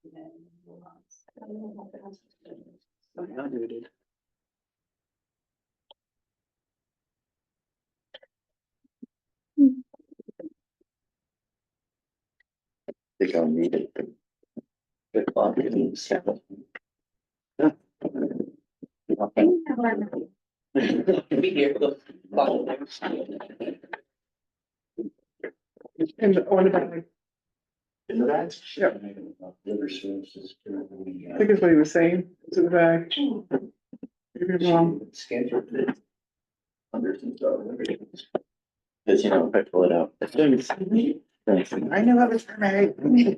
Think I'll need it. Good luck. Be here. And on the back, In the back? Yeah. Liver services. I think it's what he was saying, it's in the back. Maybe I'm wrong. Because, you know, if I pull it out. As soon as. I knew I was for me.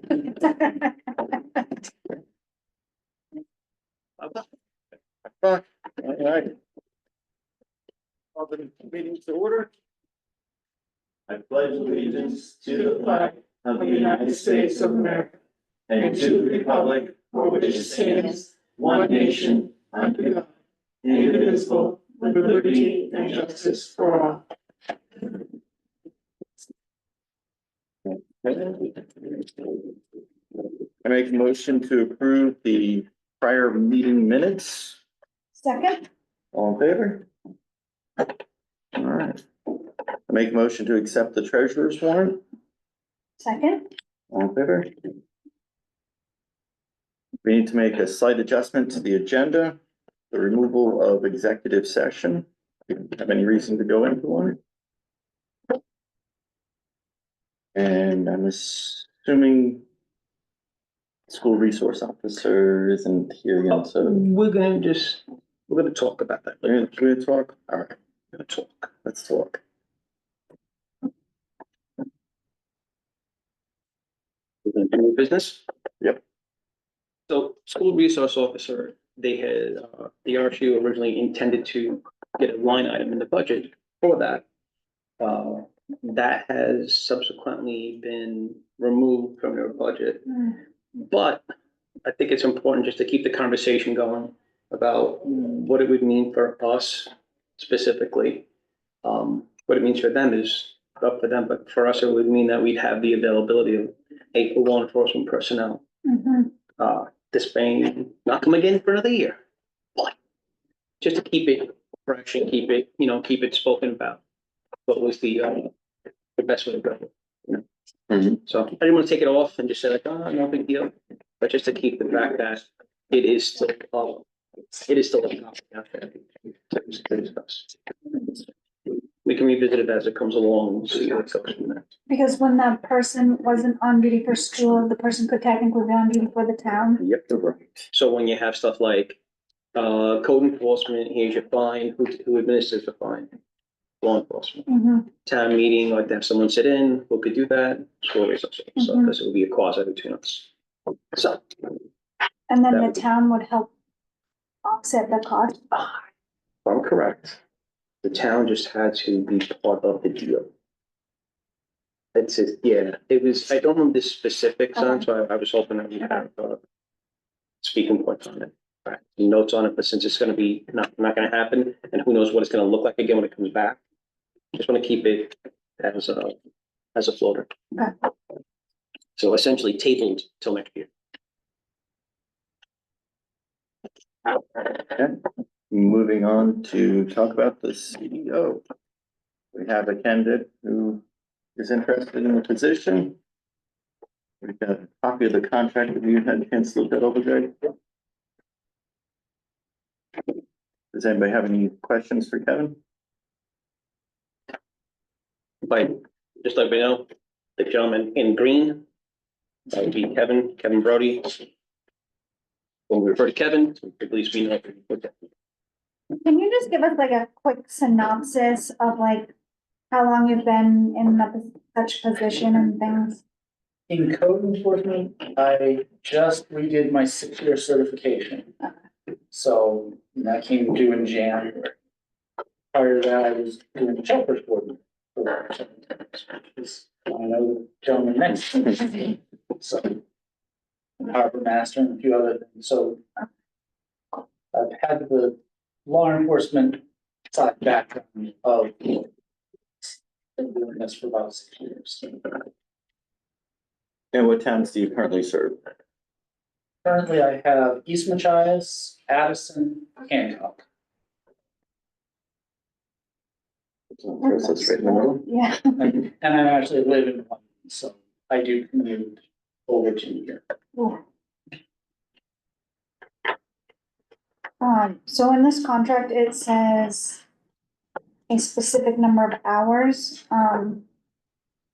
All right. Call the meeting to order. I pledge allegiance to the flag of the United States of America and to the republic for which it stands, one nation, under God, indivisible, with liberty and justice for all. I make a motion to approve the prior meeting minutes. Second, All in favor? All right. I make a motion to accept the treasurer's warrant. second, All in favor? We need to make a slight adjustment to the agenda, the removal of executive session. Do you have any reason to go into one? And I'm assuming school resource officer isn't here yet, so We're gonna talk about that later. we're gonna talk. All right, We're gonna talk. let's talk. We're gonna do new business. Yep. So school resource officer, they had, the RSU originally intended to get a line item in the budget for that. That has subsequently been removed from their budget. But I think it's important just to keep the conversation going about what it would mean for us specifically. What it means for them is up for them, but for us, it would mean that we'd have the availability of 8 law enforcement personnel. This may not come again for another year, but just to keep it fresh and keep it, keep it spoken about. What was the best way to go? So I didn't want to take it off and just say like, oh, no big deal, but just to keep the fact that it is still, a topic out there to discuss. We can revisit it as it comes along and see what goes from there. because when that person wasn't on duty for school, the person could technically be on duty for the town. Yep, you're right. So when you have stuff like, code enforcement, here's your fine, who administers the fine? Law enforcement. Town meeting, like to have someone sit in, who could do that? School resource officer, because it would be a cause between us. So. And then That the would be- town would help offset the cost. If I'm correct, the town just had to be part of the deal. It's just, yeah, it was, I don't remember the specifics on, so I was hoping that we have, speaking points on it. Right, notes on it, but since it's gonna be not gonna happen, and who knows what it's gonna look like again when it comes back. Just wanna keep it as a floater. Okay. So essentially tabled till next year. Okay. Moving on to talk about the CEO. We have a candidate who is interested in the position. We've got a copy of the contract. Have you had a chance to look that over, Greg? Does anybody have any questions for Kevin? But just let me know, the gentleman in green, that would be Kevin Brody. When we refer to Kevin, at least we know. Can you just give us like a quick synopsis of like how long you've been in such position and things? In code enforcement, I just redid my 6-year certification. So that came due in January. Prior to that, I was doing the Shepherd's Board. I know the gentleman next to me. So, harbor master and a few other things. So I've had the law enforcement side background of been doing this for about 6 years. And what towns do you currently serve? Currently, I have East Machias, Addison, Hancock. So it's right in the middle. Yeah, And I actually live in one, so I do commute over to here. so in this contract, it says a specific number of hours. Are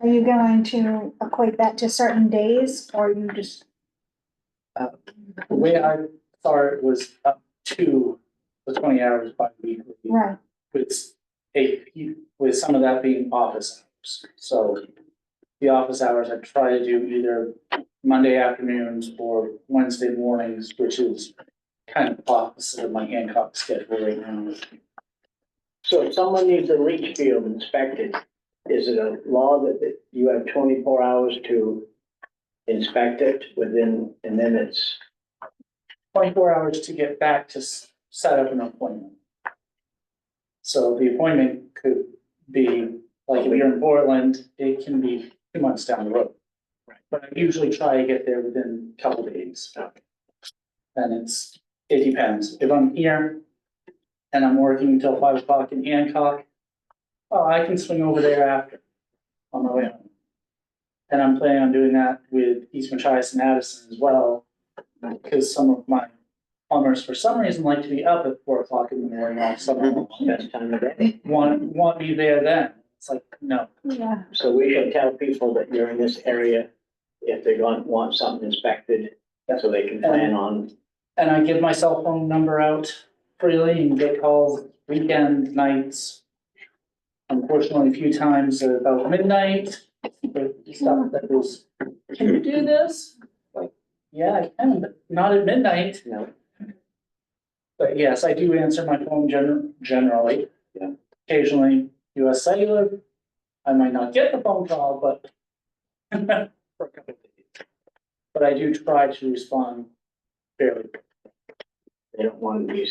you going to equate that to certain days, or you just, The way I thought it was up to the 20 hours bi-weekly. right, With some of that being office hours. So the office hours I try to do either Monday afternoons or Wednesday mornings, which is kind of opposite of my Hancock schedule right now. So if someone needs a leach field inspected, is it a law that you have 24 hours to inspect it within, and then it's, 24 hours to get back to set up an appointment. So the appointment could be, like if you're in Portland, it can be 2 months down the road. But I usually try to get there within a couple days. And it depends. If I'm here and I'm working until 5 o'clock in Hancock, oh, I can swing over there after on my way home. And I'm planning on doing that with East Machias and Addison as well, because some of my plumbers, for some reason, like to be up at 4 o'clock in the morning on summer. best time of day? Want me there then. It's like, no. yeah, So we should tell people that you're in this area if they want something inspected, so they can plan on. And I give my cell phone number out freely and get calls weekend, nights. Unfortunately, a few times about midnight, but stuff that was, can you do this? Like, yeah, I can, but not at midnight. No. But yes, I do answer my phone generally. Yeah. Occasionally, US Cellular, I might not get the phone call, but for a couple of days. But I do try to respond fairly quick. They don't want to be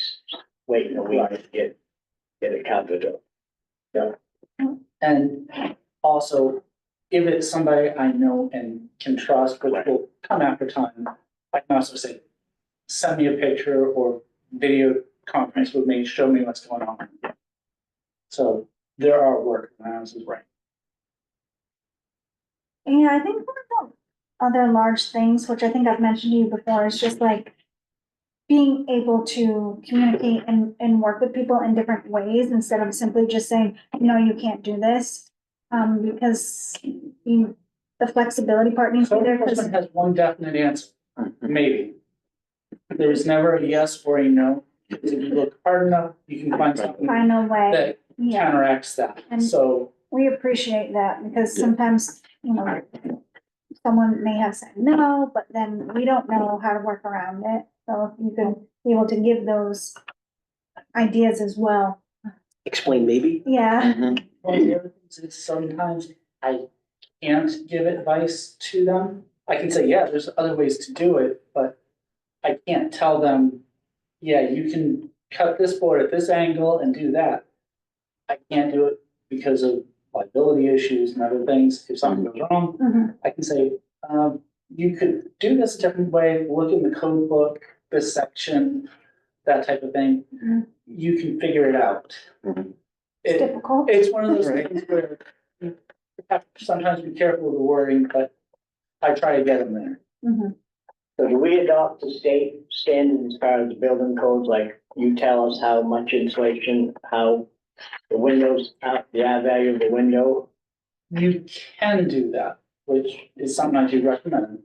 waiting a week to get it covered up. And also, if it's somebody I know and can trust, which will come after time, I can also say, send me a picture or video conference with me, show me what's going on. So there are workarounds as well. yeah, I think one of the other large things, which I think I've mentioned to you before, is just like being able to communicate and work with people in different ways instead of simply just saying, no, you can't do this. Because the flexibility part needs to be Code there, because, enforcement has one definite answer, maybe. There is never a yes or a no. If you look hard enough, you can find something find a way, that yeah. counteracts that. And- So We appreciate that, because sometimes, someone may have said no, but then we don't know how to work around it. So if you could be able to give those ideas as well. Explain maybe? Yeah, one of the other things is sometimes I can't give advice to them. I can say, yeah, there's other ways to do it, but I can't tell them, yeah, you can cut this board at this angle and do that. I can't do it because of liability issues and other things. If something goes wrong, mhm, I can say, you could do this a different way, look in the code book, this section, that type of thing. Mhm. You can figure it out. Mhm. it's It, difficult. it's one of those Right. things where you have to sometimes be careful with the wording, but I try to get them there. Mhm. So do we adopt the state standard as far as building codes, like you tell us how much insulation, how the windows, the R value of the window? You can do that, which is something I do recommend.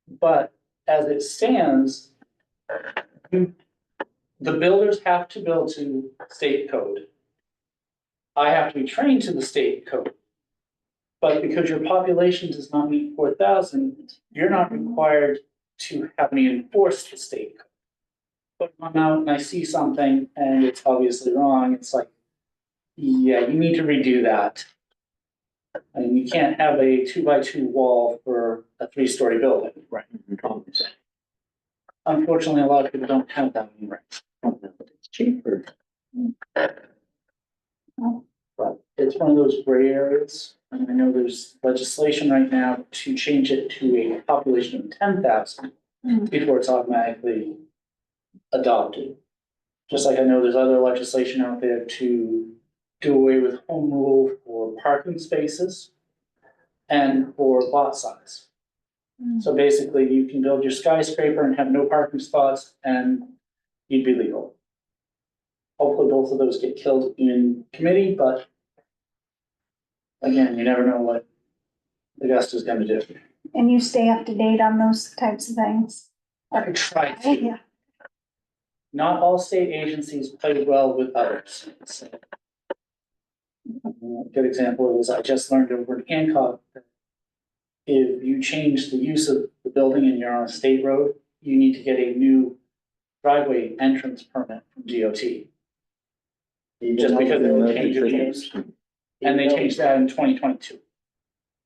But as it stands, the builders have to build to state code. I have to be trained to the state code. But because your population does not meet 4,000, you're not required to have me enforce the state code. But if I'm out and I see something and it's obviously wrong, it's like, yeah, you need to redo that. And you can't have a 2x2 wall for a 3-story building. Right. Unfortunately, a lot of people don't have that anymore. It's cheaper. But it's one of those gray areas. And I know there's legislation right now to change it to a population of 10,000. before it's automatically adopted. Just like I know there's other legislation out there to do away with home rule for parking spaces and for lot size. So basically, you can build your skyscraper and have no parking spots and you'd be legal. Hopefully both of those get killed in committee, but again, you never know what Augusta's gonna do. And you stay up to date on those types of things. I try to. Yeah. Not all state agencies play well with others. So, a good example is I just learned over in Hancock that if you change the use of the building and you're on a state road, you need to get a new driveway entrance permit from DOT. Just because they will change the use. And they changed that in 2022.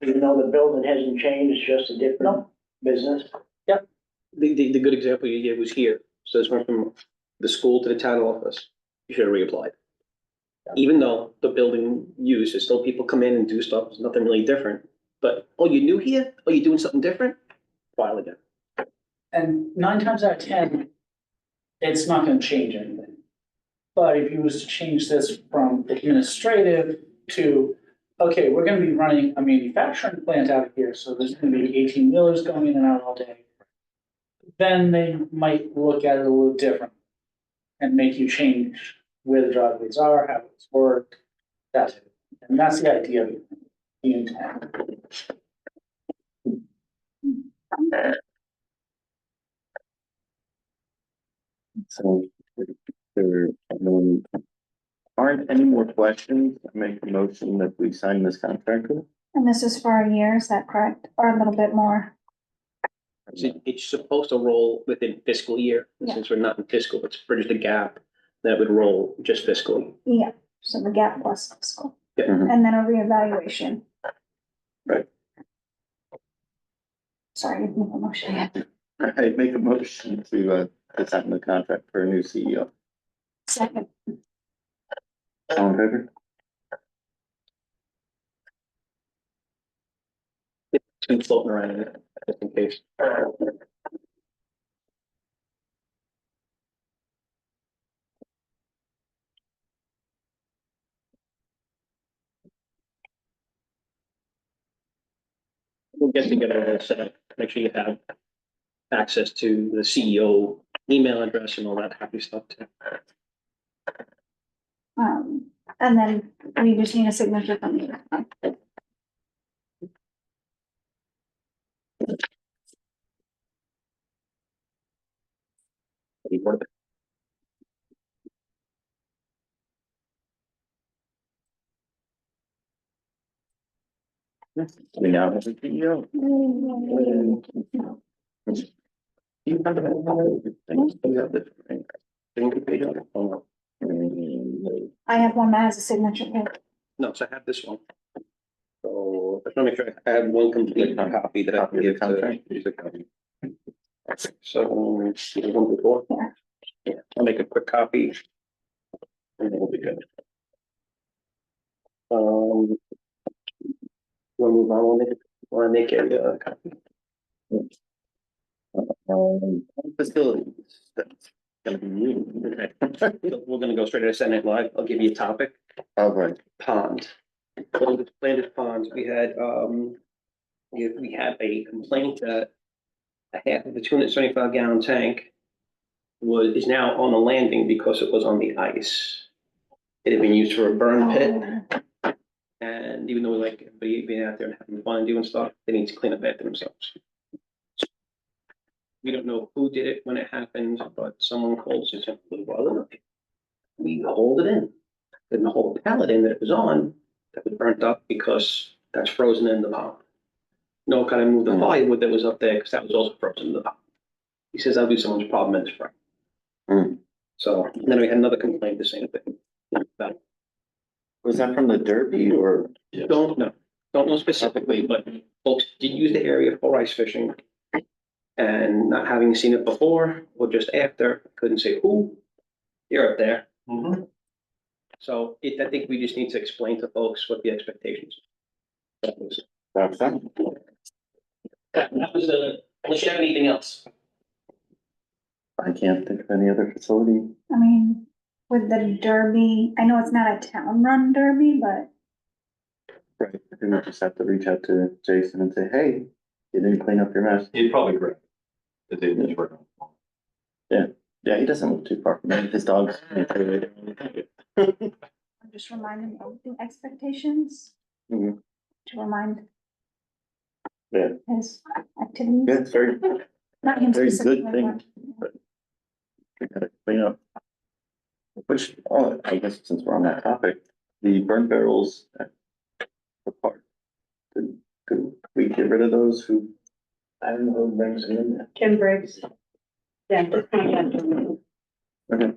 Even though the building hasn't changed, it's just a different business. The good example you gave was here. So this went from the school to the town office. You should have reapplied. Even though the building use is still people come in and do stuff, there's nothing really different. But, oh, you're new here? Oh, you're doing something different? File again. And 9 times out of 10, it's not gonna change anything. But if you was to change this from administrative to, okay, we're gonna be running a manufacturing plant out of here, so there's gonna be 18 wheelers going in and out all day. Then they might look at it a little different and make you change where the driveways are, how it's work, that. And that's the idea of it, the intent. So there aren't any more questions. I make a motion that we sign this contract. And this is for a year, is that correct? Or a little bit more? So it's supposed to roll within fiscal year. Yeah. Since we're not in fiscal, it's bridged the gap that would roll just fiscally. Yeah, so the gap plus fiscal. Yeah. And then a reevaluation. Right. Sorry, I didn't make a motion yet. I make a motion to sign the contract for a new CEO. Second. All in favor? Two floating around in it, just in case. We'll get together and set up, make sure you have access to the CEO email address and all that happy stuff too. And then we just need a signature from you. We now have a CEO. You have things, you have this, right? Thing to pay on it. Oh, no. I have one that has a signature page. No, so I have this one. So I just want to make sure I have one complete copy that I can give to. So, you want before? Yeah. Yeah, I'll make a quick copy. And then we'll be good. We'll move on, we'll make a copy. Facilities, that's gonna be you. We're gonna go straight to Senate Live. I'll give you a topic. All right. Pond. Planted ponds, we had a complaint that a half of the 275 gallon tank is now on the landing because it was on the ice. It had been used for a burn pit, and even though like everybody being out there and having fun and doing stuff, they need to clean up after themselves. We don't know who did it when it happened, but someone called us and said, well, we hauled it in. Then the whole pallet in that it was on, that was burnt up because that's frozen in the pond. No, kind of moved the firewood that was up there because that was also frozen in the pond. He says that'll be someone's problem in the spring. Mm. So then we had another complaint, the same thing. About, Was that from the Derby or? don't know specifically, but folks did use the area for ice fishing. And not having seen it before or just after, couldn't say who, you're up there. So I think we just need to explain to folks what the expectations. That was, That's that. unless you have anything else. I can't think of any other facility. I mean, with the derby, I know it's not a town-run derby, but Right, I think we just have to reach out to Jason and say, hey, you didn't clean up your mess. He's probably correct. That they just work on. Yeah, he doesn't live too far from me. His dog's. just remind him of the expectations. Mhm. To remind. Yeah. His activities. Yeah, it's very, Not him very good specifically, thing. but- We gotta clean up. Which, oh, I guess since we're on that topic, the burn barrels at the park. Could we get rid of those who, I don't know who brings them in there. Kim Briggs. Yeah. okay,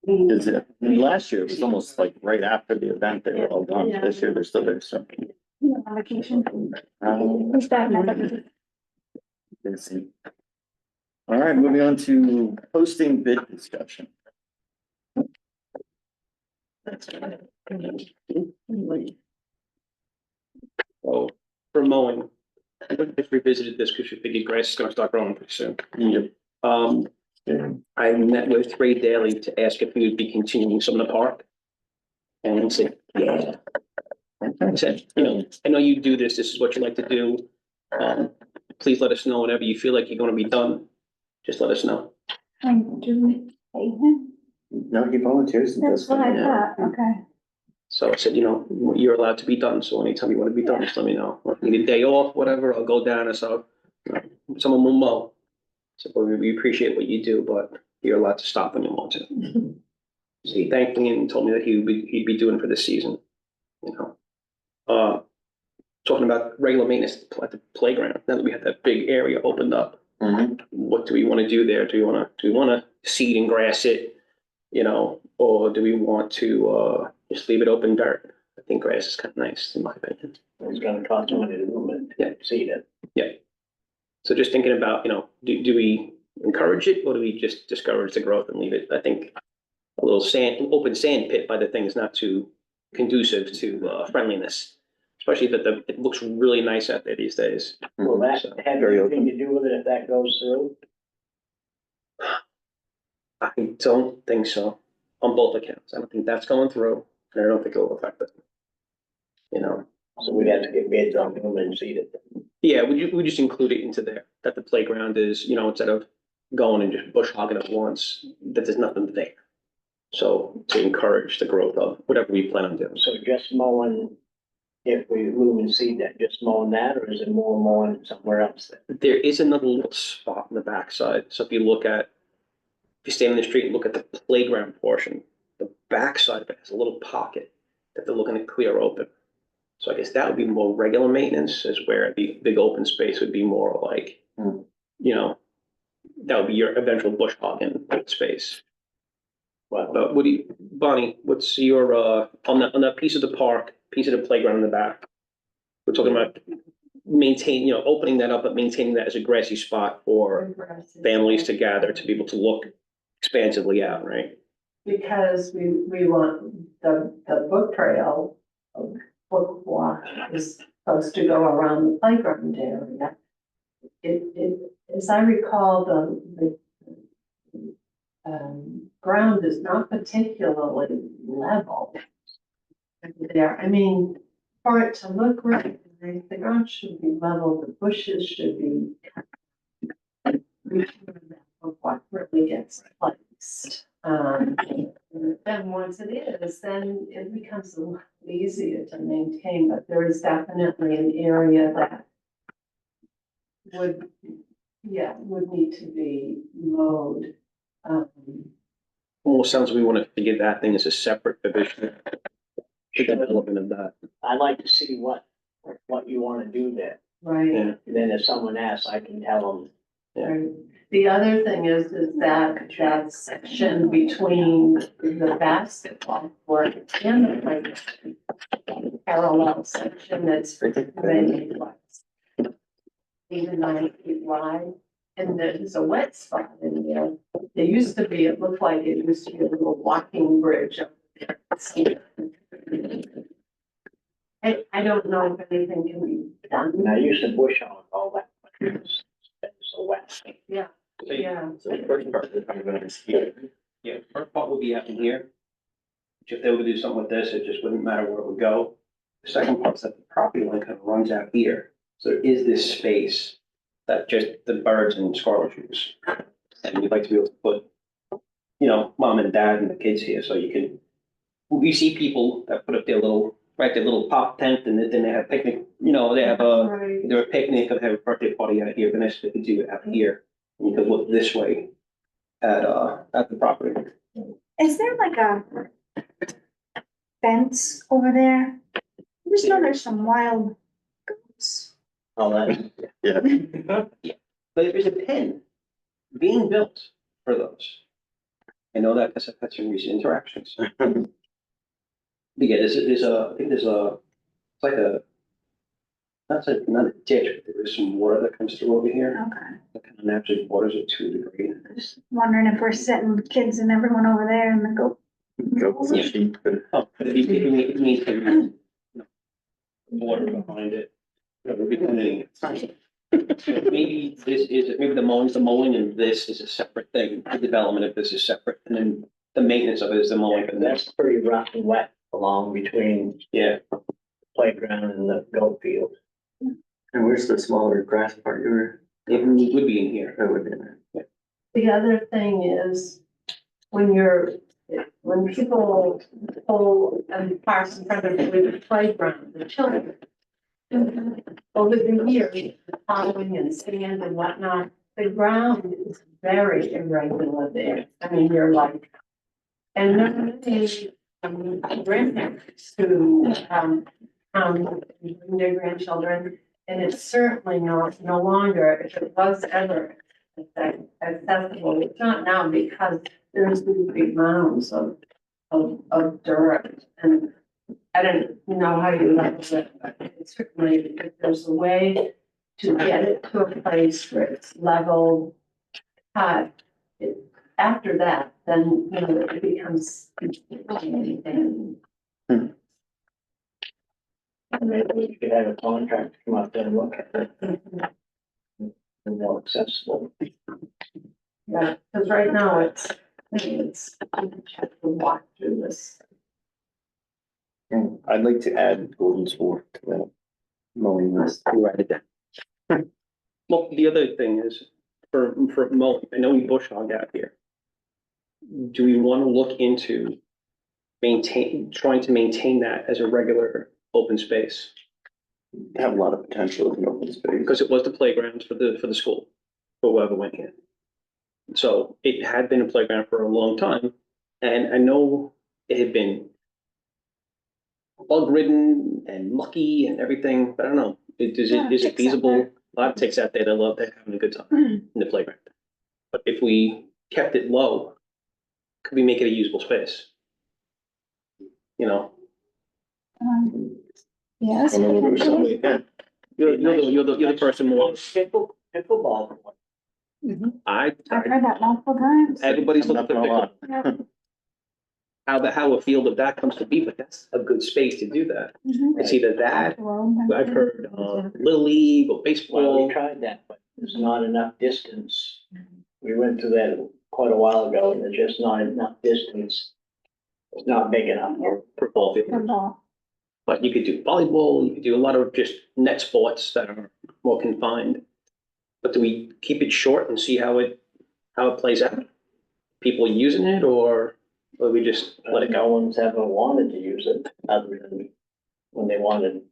is it, last year it was almost like right after the event, they were all gone. This year they're still there, so. On vacation. Um, He's back next week. let's see. All right, moving on to posting bid discussion. That's So for mowing, I just revisited this because you figured grass is gonna start growing pretty soon. Yep. I met with Ray Daly to ask if he would be continuing some of the park. And he said, yeah. I said, I know you do this, this is what you like to do. Please let us know whenever you feel like you're gonna be done. Just let us know. And do we pay him? No, he volunteers and That's does what I that. thought, okay. So I said, you're allowed to be done, so anytime you wanna be done, just let me know. Or if you need a day off, whatever, I'll go down and so, someone will mow. So we appreciate what you do, but you're allowed to stop when you want to. So he thanked me and told me that he'd be doing for this season, Talking about regular maintenance at the playground, now that we have that big area opened up, Mhm. what do we wanna do there? Do we wanna seed and grass it? Or do we want to, just leave it open dirt? I think grass is kind of nice, in my opinion. It's gonna cost money to move it. Yeah. See that. Yeah. So just thinking about, do we encourage it or do we just discourage the growth and leave it? I think a little open sand pit by the thing is not too conducive to friendliness, especially that it looks really nice out there these days. Will that So, have very anything to do with it if that goes through? I don't think so on both accounts. I don't think that's going through and I don't think it'll affect it. So we'd have to get bids on them and see it. Yeah, we just include it into there, that the playground is, instead of going and just bush hogging at once, that there's nothing there. So to encourage the growth of whatever we plan on doing. So just mowing, if we move and seed that, just mowing that, or is it more mowing somewhere else? There is another little spot in the backside. So if you stand in the street and look at the playground portion, the backside of it has a little pocket that they're looking to clear open. So I guess that would be more regular maintenance, is where the big open space would be more like, that would be your eventual bush hogging space. Well, But Bonnie, what's your, on that piece of the park, piece of the playground in the back? We're talking about opening that up, but maintaining that as a grassy spot for families to gather, to be able to look expansively out, right? Because we want the book trail, book walk is supposed to go around the playground area. As I recall, the ground is not particularly level there. I mean, for it to look right, the ground should be level, the bushes should be. Of what really gets placed. Then once it is, then it becomes a lot easier to maintain, but there is definitely an area that would need to be mowed. Almost sounds like we want to figure that thing as a separate division. The development of that. I'd like to see what you wanna do there. Right. Yeah. And then if someone asks, I can tell them. Right. The other thing is that section between the basketball court and the playground. Parallel section that's very wide. Even 9 feet wide, and there's a wet spot in there. There used to be, it looked like it used to be a little walking bridge up there. I don't know if anything can be done. And I used to bush hog all that. It's so wet. Yeah, Yeah. So the first part, they're talking about is here. Yeah, first part would be happening here. Which if they were to do something with this, it just wouldn't matter where it would go. The second part is that the property line kind of runs out here. So there is this space that just the birds and squirrels use. And we'd like to be able to put, you know, mom and dad and the kids here, so you can, we see people that put up their little, right, their little pop tent, and then they have picnic, you know, they have Right. they're a picnic, or they have a birthday party out here, then they could do it out here. And you could look this way at the property. Is there like a fence over there? I just know there's some wild goats. All that, Yeah. But there's a pen being built for those. I know that because I've had some recent interactions. But yeah, I think there's a, it's like a, not a ditch, but there is some water that comes through over here. Okay. That kind of naturally waters it to a degree. Just wondering if we're sitting kids and everyone over there and the goat. Goats and sheep. Oh, but it needs to, you know, water behind it. It would be connecting it. So maybe maybe the mowing and this is a separate thing. The development of this is separate, and then the maintenance of it is the mowing. And that's pretty rough and wet along between yeah, playground and the goat field. And where's the smaller grass part you were? it would be in here. That would be in there. The other thing is, when people pull and park in front of the playground, the children, over the years, plowing and sand and whatnot, the ground is very irregular there. I mean, you're like, and there are many grandparents who, come and bring their grandchildren, and it's certainly no longer, if it was ever accessible, it's not now because there's these big mounds of dirt, and I don't know how you level it, but it's certainly, if there's a way to get it to a place where it's level, cut, after that, then, you know, it becomes anything. Maybe you could have a contractor come out there and look at it. And more accessible. Yeah, because right now it's, you have to walk through this. And I'd like to add golden sport to that mowing list. Write it down. Well, the other thing is for mowing, I know we bush hog out here. Do we want to look into trying to maintain that as a regular open space? Have a lot of potential in open space. Because it was the playground for the school, for whoever went in. So it had been a playground for a long time, and I know it had been bug ridden and mucky and everything, but I don't know, is it feasible? A lot of ticks out there that love having a good time in the playground. But if we kept it low, could we make it a usable space? You know? Yes. I know there was somebody, yeah. You're the person more, Pickleball. I've I've heard that multiple times. everybody's I'm looking not gonna for lie. how a field of that comes to be, but that's a good space to do that. Mhm. It's either that, I've heard, Little League or Well, baseball. we tried that, but there's not enough distance. We went through that quite a while ago, and there's just not enough distance. It's not big enough. For ball field. Football. But you could do volleyball, you could do a lot of just net sports that are more confined. But do we keep it short and see how it plays out? People using it, or we just let it No go? one's ever wanted to use it, other than when they wanted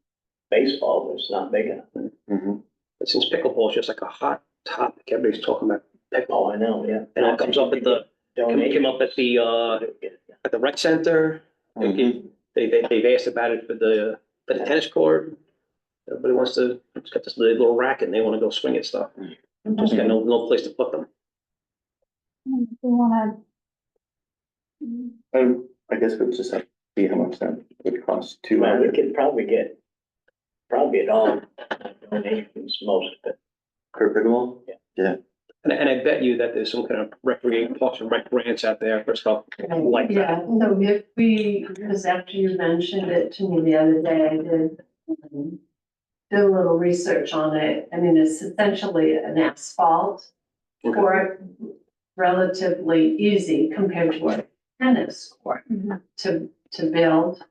baseball, but it's not big enough. Mhm. But since pickleball is just like a hot topic, everybody's talking about Oh, pickleball. I know, yeah. And it comes up at the, came up at the rec center. They've asked about it for the tennis court. Everybody wants to, it's got this little racket and they want to go swing at stuff. Just got no place to put them. We wanna. I guess we'll just have to see how much that would cost to Well, we add could probably get, it all donations, most of it. per pickleball. Yeah. And I bet you that there's some kind of recreation, parks and rec grants out there for stuff like that. Yeah, so if because after you mentioned it to me the other day, I did do a little research on it. I mean, it's essentially an asphalt court relatively easy compared to a tennis court to build.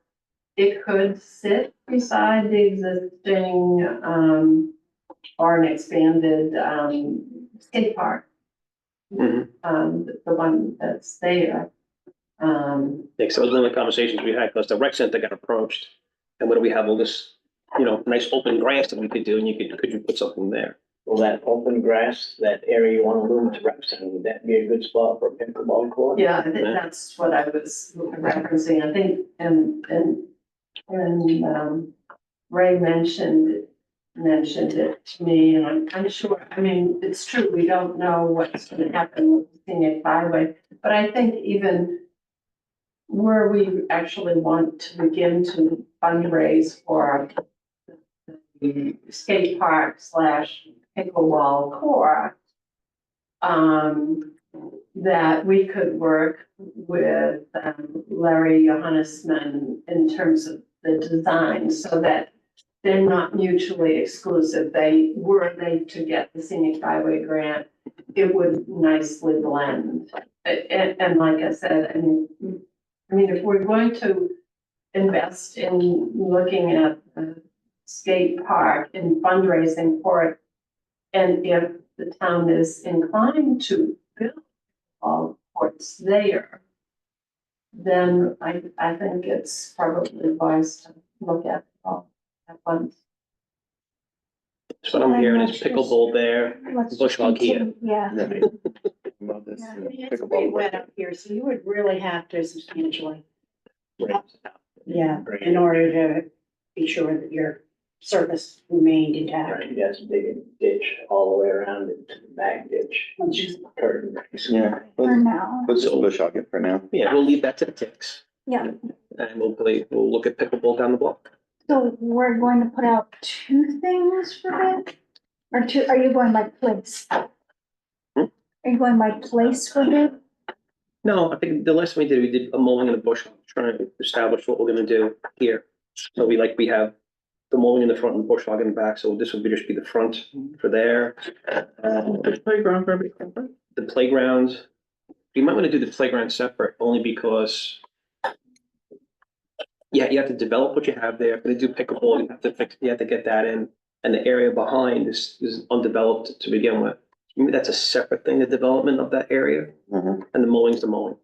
It could sit beside the existing, or an expanded, skate park. Mhm. The one that's there. Yeah, so it was one of the conversations we had, because the rec center got approached, and what do we have, all this, nice open grass that we could do, and could you put something there? Well, that open grass, that area you want to move to rec center, would that be a good spot for a pickleball court? Yeah, I think that's what I was referencing, I think, and Ray mentioned it to me, and I'm sure, I mean, it's true, we don't know what's gonna happen with the scenic byway, but I think even where we actually want to begin to fundraise for the skate park / pickleball court, that we could work with Larry Johannesman in terms of the design, so that they're not mutually exclusive. Were they to get the scenic byway grant, it would nicely blend. And like I said, I mean, if we're going to invest in looking at the skate park and fundraising for it, and if the town is inclined to build all courts there, then I think it's probably wise to look at all at once. So what I'm hearing is pickleball there, Let's bush just hog here. continue, yeah. About this, Yeah. It's pretty wet up here, so you would really have to substantially, yeah, in order to be sure that your surface remained intact. Right, you got to dig a ditch all the way around it to the back ditch, just curtain. Yeah. For now, Let's just bush hog it for now. Yeah, we'll leave that to the ticks, yeah. and we'll look at pickleball down the block. So we're going to put out 2 things for bid? Or 2, are you going by place? Are you going by place for bid? No, I think the last time we did a mowing in the bush, trying to establish what we're gonna do here. So we have the mowing in the front and bush hog in the back, so this would just be the front for there. The playground for every company. The playground, you might wanna do the playground separate, only because you have to develop what you have there. If they do pickleball, you have to get that in, and the area behind is undeveloped to begin with. Maybe that's a separate thing, the development of that area, Mhm. and the mowing's the mowing.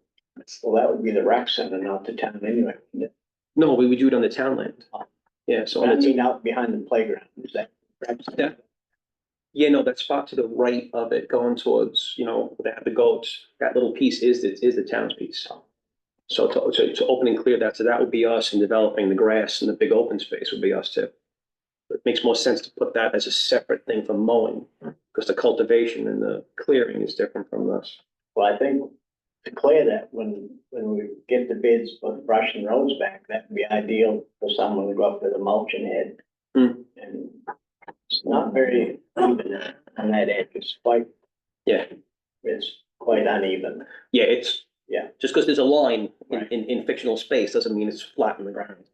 Well, that would be the rec center, not the town anyway. No, we would do it on the town land. Yeah, so on I the, mean, out behind the playground, is that? rec center? yeah, no, that spot to the right of it going towards, where they have the goats, that little piece is the town's piece. So to open and clear that, so that would be us, and developing the grass and the big open space would be us too. It makes more sense to put that as a separate thing from mowing, because the cultivation and the clearing is different from this. Well, I think to clear that, when we get the bids for brushing roads back, that would be ideal for someone to go up with a mulching head. Hmm. And it's not very even on that edge, it's quite, Yeah, it's quite uneven. yeah, it's. Yeah. Just because there's a line Right. in fictional space doesn't mean it's flat on the ground.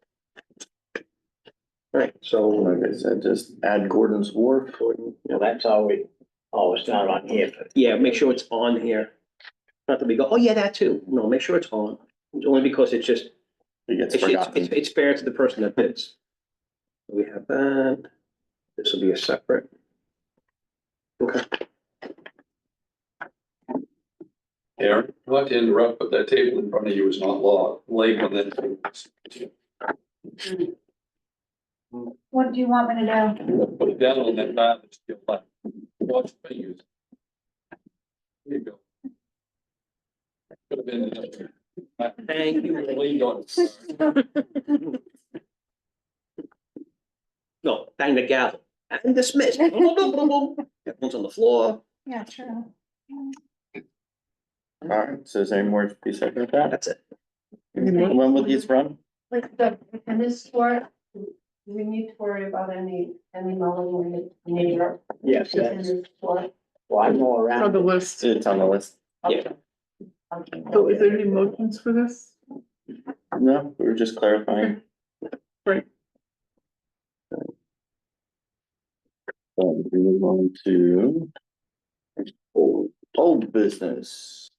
Right, so. Like I said, just add Gordon's Wharf. Well, that's all it's not on here, but Yeah, make sure it's on here. Not that we go, oh yeah, that too. No, make sure it's on. Only because it's just, It gets it's forgotten. fair to the person that bids. We have that. This will be a separate. Okay. Aaron, I'd like to interrupt, but that table in front of you is not laid on that table. What do you want me to do? Put it down on that mat, it's still like, watch your fingers. There you go. Could have been. Thank you. Leaned on it. No, bang the gavel. And dismissed. Boom, boom, boom, boom, boom. Everyone's on the floor. Yeah, true. All right, so is there any more to be said about that? That's it. When will these run? Like the tennis court, we need to worry about any mowing neighbor. yes, The that's, tennis court. well, I know On around. the list. It's on the list. Yeah. Okay. So is there any motions for this? No, we were just clarifying. Right. We move on to Old business.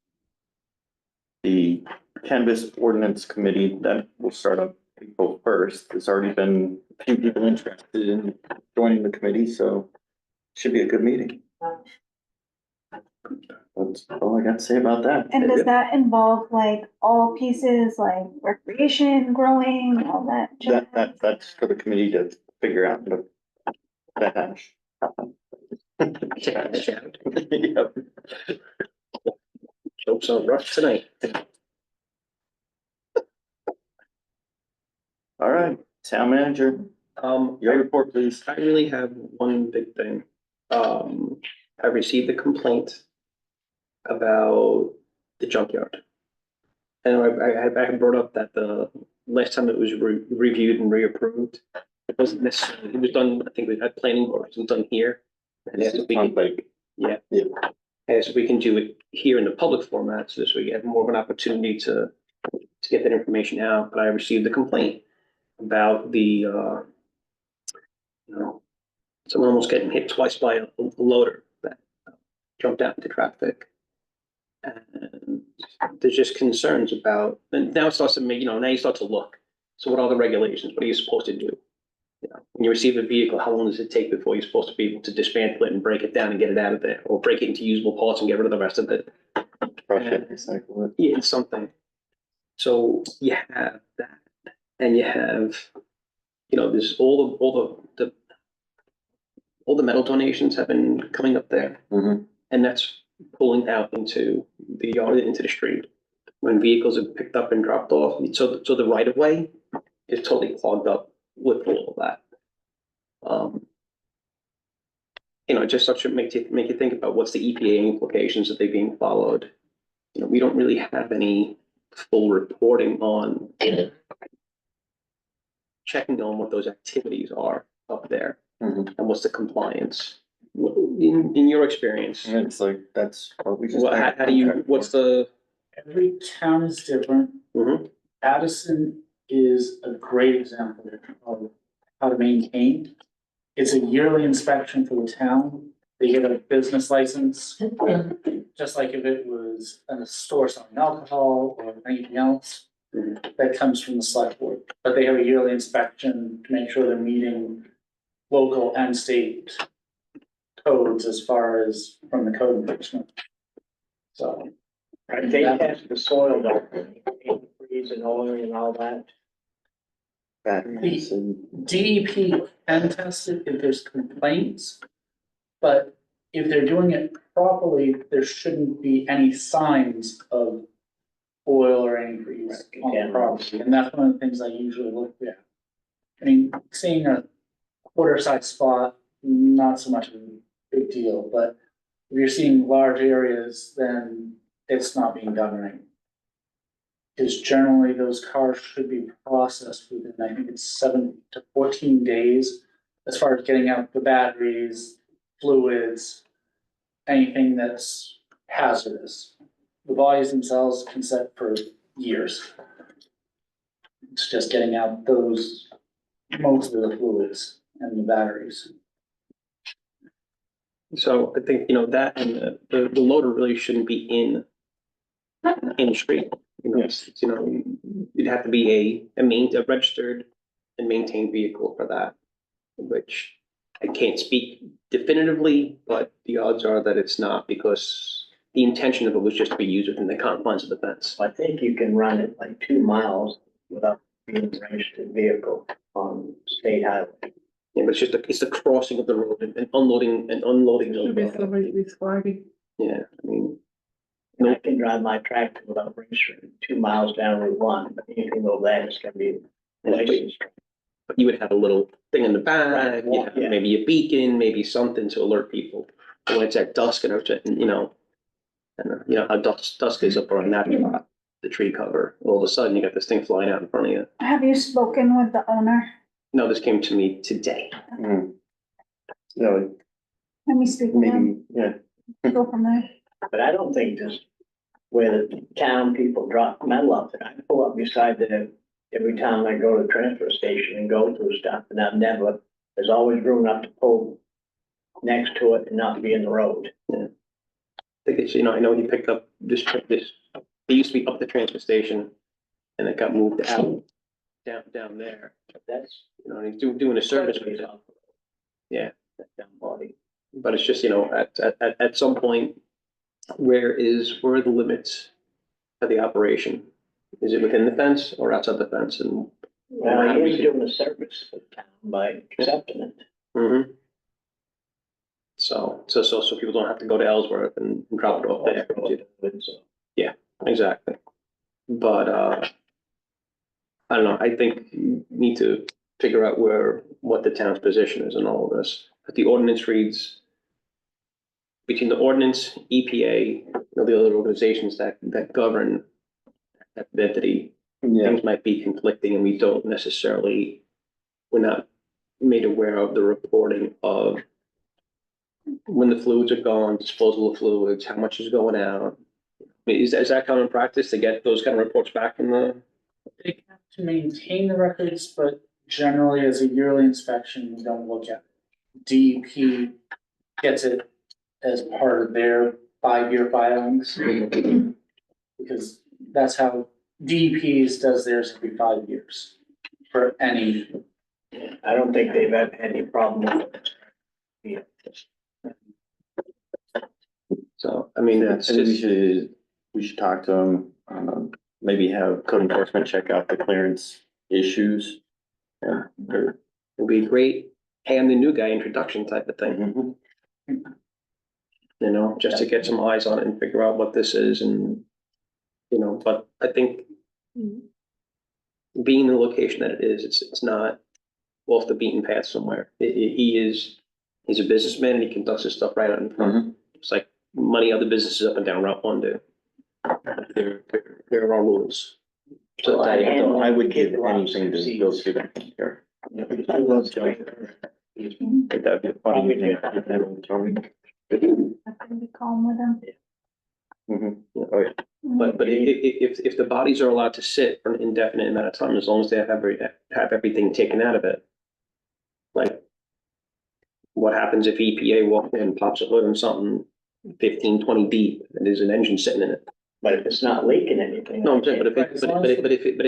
The Cannabis Ordinance Committee that will start up April 1st. There's already been a few people interested in joining the committee, so should be a good meeting. That's all I got to say about that. And does that involve like all pieces, like recreation, growing, all that? That's for the committee to figure out the hash. Yep. Jokes on rough tonight. All right, town manager, your report, please. I really have one big thing. I received a complaint about the junkyard. And I had brought up that the last time it was reviewed and reapproved, it wasn't necessarily, it was done, I think we had planning board, it was done here. And asked if we can, yeah. Asked if we can do it here in the public format, so this way we have more of an opportunity to get that information out. But I received a complaint about the, someone almost getting hit twice by a loader that jumped out into traffic. And there's just concerns about, and now it starts to make, now you start to look. So what are the regulations? What are you supposed to do? When you receive a vehicle, how long does it take before you're supposed to be able to dismantle it and break it down and get it out of there? Or break it into usable parts and get rid of the rest of it? Crush it, recycle it. Yeah, it's something. So you have that, and you have, there's all the metal donations have been coming up there. Mm-hmm. And that's pulling out into the yard, into the street. When vehicles are picked up and dropped off, so the right of way is totally clogged up with all of that. Just such a make you think about what's the EPA implications, that they being followed. We don't really have any full reporting on checking on what those activities are up there. Mm-hmm. And what's the compliance in your experience? And it's like, that's what we just. How do you, what's the? Every town is different. Mhm. Addison is a great example of how to maintain. It's a yearly inspection for the town. They get a business license, just like if it was a store selling alcohol or anything else. That comes from the select board, but they have a yearly inspection to make sure they're meeting local and state codes as far as from the code enforcement. So. They test the soil, don't they? Antifreeze and oil and all that. Batteries and. DEP can test it if there's complaints, but if they're doing it properly, there shouldn't be any signs of oil or antifreeze on the property, and that's one of the things I usually look at. I mean, seeing a quarter size spot, not so much of a big deal, but if you're seeing large areas, then it's not being done right. Because generally those cars should be processed within, I think it's 7 to 14 days, as far as getting out the batteries, fluids, anything that's hazardous. The bodies themselves can set for years. It's just getting out those, most of the fluids and the batteries. So I think, that and the loader really shouldn't be in the street. You'd have to be a registered and maintained vehicle for that, which I can't speak definitively, but the odds are that it's not, because the intention of it was just to be used within the confines of the fence. I think you can run it like 2 miles without being a registered vehicle on state highway. Yeah, but it's the crossing of the road and unloading Should be of, somebody who's flagging. yeah, I mean, And I can drive my tractor without registering 2 miles down Route 1, but anything over that is gonna be license. but you would have a little thing in the back, Right, yeah. maybe a beacon, maybe something to alert people when it's at dusk and how dusk is up on that lot, the tree cover. All of a sudden, you got this thing flying out in front of you. Have you spoken with the owner? No, this came to me today. Mm. No, Let me speak with him, maybe, yeah. go from there. But I don't think this, where the town people drop metal off, and I pull up beside there every time I go to the transfer station and go through stuff, and there's always room enough to pull next to it and not be in the road. Yeah. think it's, you know, I know he picked up this, it used to be up the transfer station and it got moved out, down there. That's. You know, and he's doing a service with it. Yeah. That down body. But it's just, you know, at some point, where are the limits of the operation? Is it within the fence or outside the fence? And Well, he is doing a service for the town by accepting it. mhm. So people don't have to go to Ellsworth and drop it off there. So, Exactly. But, I don't know, I think you need to figure out what the town's position is in all of this. But the ordinance reads, between the ordinance, EPA, you know, the other organizations that govern that entity, Yeah, things might be conflicting and we don't necessarily, we're not made aware of the reporting of when the fluids are gone, disposal of fluids, how much is going out. I mean, is that common practice to get those kind of reports back from the? They have to maintain the records, but generally as a yearly inspection, we don't look at it. DEP gets it as part of their 5-year filings. Because that's how DEP does theirs every 5 years for any. I don't think they've had any problem with it. Yeah. So, I mean, yeah, it's and just, we should talk to them, maybe have code enforcement check out the clearance issues. Yeah, or- it'd be great, hey, I'm the new guy introduction type of thing, Mhm. you know, just to get some eyes on it and figure out what this is and, you know, but I think being the location that it is, it's not off the beaten path somewhere. He's a businessman and he conducts his stuff right out in front. Mhm. It's like money other businesses up and down Route 1 do. There are rules. So Well, I would give Kid Rocks anything to sees- go through that here. I love Joey. Think that'd be a funny meeting. I can be calm with them. Mhm. Oh, yeah. But if the bodies are allowed to sit for an indefinite amount of time, as long as they have everything taken out of it. Like, what happens if EPA walks in and pops a hood on something 15, 20 deep and there's an engine sitting in it? But if it's not leaking anything. No, I'm saying, but Right, as long as- if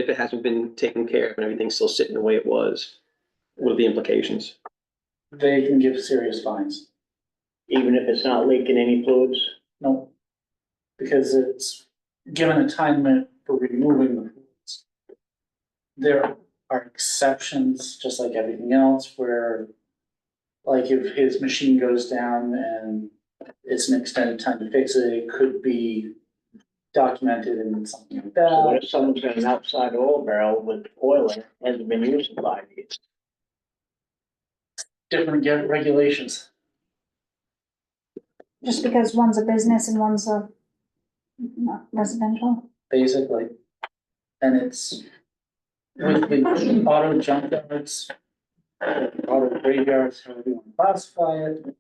it hasn't been taken care of and everything's still sitting the way it was, what are the implications? They can give serious fines. Even if it's not leaking any fluids? No. Because it's given a time limit for removing the fluids. There are exceptions, just like everything else, where like if his machine goes down and it's an extended time to fix it, it could be documented and something like So what that. if someone's got an outside oil barrel with oil in it, hasn't been used in 5 years? Different regulations. Just because one's a business and one's a not residential. Basically. And it's with the auto junkyards, auto graveyards, however you want to classify it,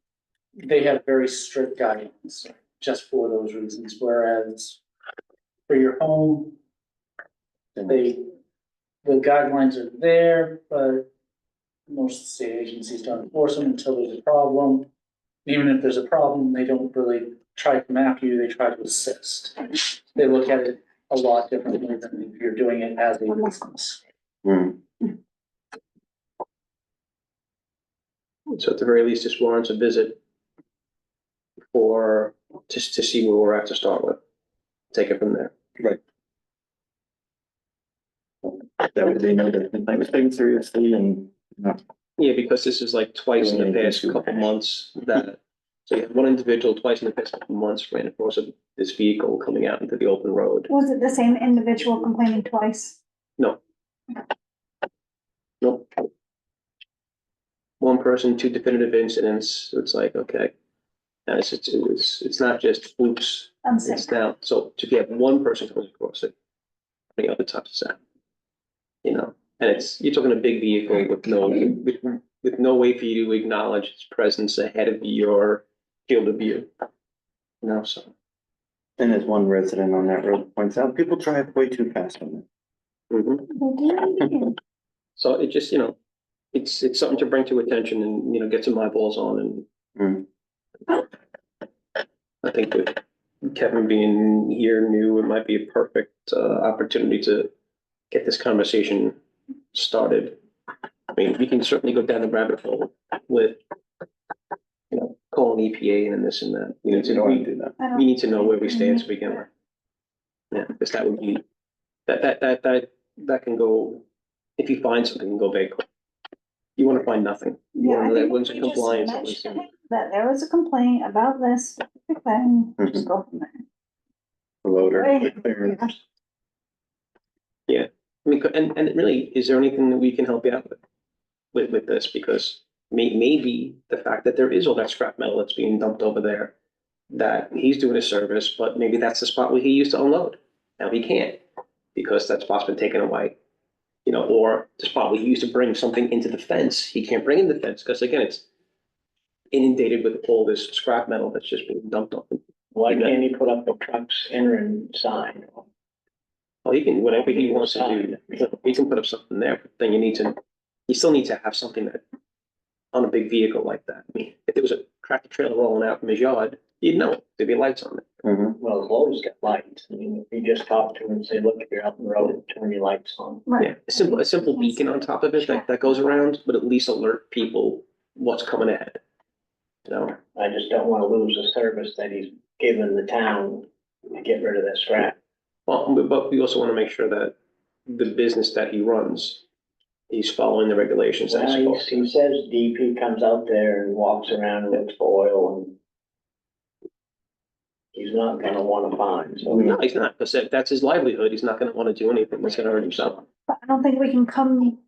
they have very strict guidelines just for those reasons, whereas for your home, the guidelines are there, but most state agencies don't enforce them until there's a problem. Even if there's a problem, they don't really try to come after you, they try to assist. They look at it a lot differently than if you're doing it as a business. Hmm. So at the very least, this warrants a visit for, just to see where we're at to start with. Take it from there. That way they know that I was taken seriously and not. Yeah, because this is like twice in the past couple months that, so you have one individual twice in the past couple months ran across this vehicle coming out into the open road. Was it the same individual complaining twice? No. Nope. One person, two definitive incidents, so it's like, okay. And it's not just oops, Unsafe. it's now, so if you have one person coming across it, how many other times is that? You know, and you're talking a big vehicle with no way for you to acknowledge its presence ahead of your field of view. You know, so. And as one resident on that road points out, people drive way too fast on it. Mhm. So it just, you know, it's something to bring to attention and, you know, get some eyeballs on and Mm. I think Kevin being here knew it might be a perfect opportunity to get this conversation started. I mean, we can certainly go down the rabbit hole with, you know, calling EPA and this and that. We need to know, do that. I don't- we need to know where we stand to begin with. Yeah, because that would be, that can go, if you find something, it can go very quick. You want to find nothing. You Yeah, I want to know that think one's we in just compliance. mentioned that there was a complaint about this, specific thing, just go from there. Loader. Right. clearance. I mean, and really, is there anything that we can help you out with this? Because maybe the fact that there is all that scrap metal that's being dumped over there, that he's doing a service, but maybe that's the spot where he used to unload. Now he can't, because that spot's been taken away. You know, or the spot where he used to bring something into the fence, he can't bring in the fence, because again, it's inundated with all this scrap metal that's just being dumped on. Why can't he put up a trucks entering sign? Well, he can, whatever he wants to do, he can put up something there, but then you still need to have something that, on a big vehicle like that. I mean, if there was a tractor trailer rolling out from his yard, you'd know, there'd be lights on it. Mhm. Well, the Lowe's got lights. I mean, if you just talk to him and say, look, if you're out in the road, turn your lights on. Yeah, Right, a simple beacon on top of it that goes around, but at least alert people what's coming ahead. You know, I just don't wanna lose a service that he's given the town to get rid of that scrap. well, but we also want to make sure that the business that he runs, he's following the regulations that he's Well, supposed to. he says DP comes out there and walks around and looks for oil and he's not gonna wanna find, so. No, he's not, because that's his livelihood. He's not gonna want to do anything that's gonna hurt himself. but I don't think we can come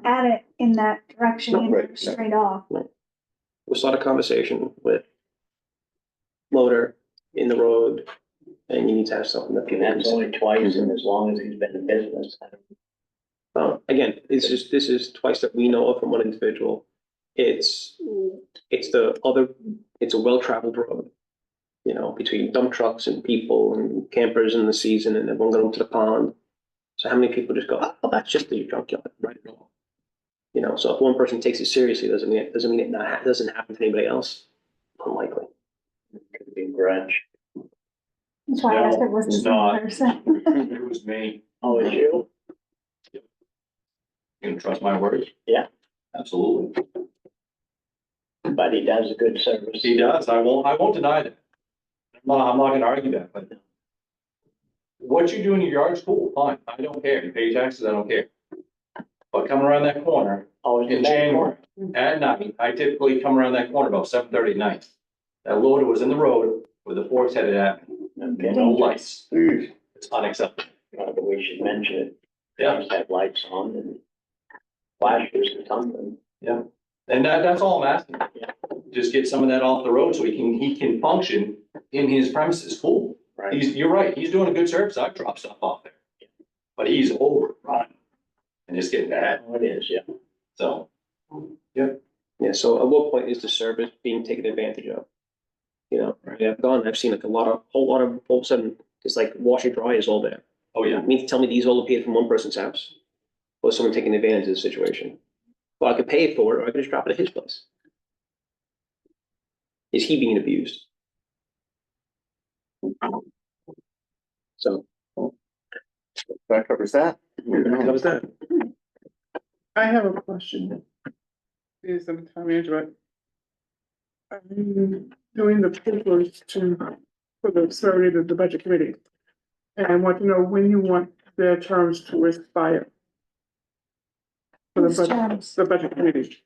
at it in that direction, No, you know, right, yeah. straight off. We'll start a conversation with loader in the road, and you need to have something that And people can that's see. only twice, and as long as he's been in business. Again, this is twice that we know of from one individual. It's it's a well-traveled road, you know, between dump trucks and people and campers in the season and everyone going to the pond. So how many people just go, oh, that's just the junkyard, right? You know, so if one person takes it seriously, doesn't mean it doesn't happen to anybody else. Unlikely. Could be grudge. That's why I asked if it was the it's same not. person. It was me. Oh, it's you? You can trust my word? Yeah. Absolutely. But he does a good service. He does. I won't deny that. I'm not gonna argue that, but what you do in your yard is cool, fine. I don't care. You pay your taxes, I don't care. But coming around that corner Oh, in January at night, I typically come around that corner about 7:30 at night. That loader was in the road with the forks headed at me, Okay, no lights. Ooh. It's unacceptable. but we should mention it. Yeah. Just have lights on and flashes or something. And that's all I'm asking. Just get some of that off the road so he can function in his premises. Cool. Right. You're right. He's doing a good service. I've dropped stuff off there. But he's overrun and it's getting bad. Oh, it is, yeah. So, Yeah, so at what point is the service being taken advantage of? You know, right, I've seen like whole lot of, all of a sudden, it's like washer dryers all there. oh yeah. You mean to tell me these all appeared from one person's house? Or is someone taking advantage of the situation? Well, I could pay for it, or I could just drop it at his place. Is he being abused? So, That covers that. how was that? I have a question. Is the town manager, I'm doing the papers for the survey of the budget committee. And I want to know when you want their terms to expire. For Whose terms? the budget committee.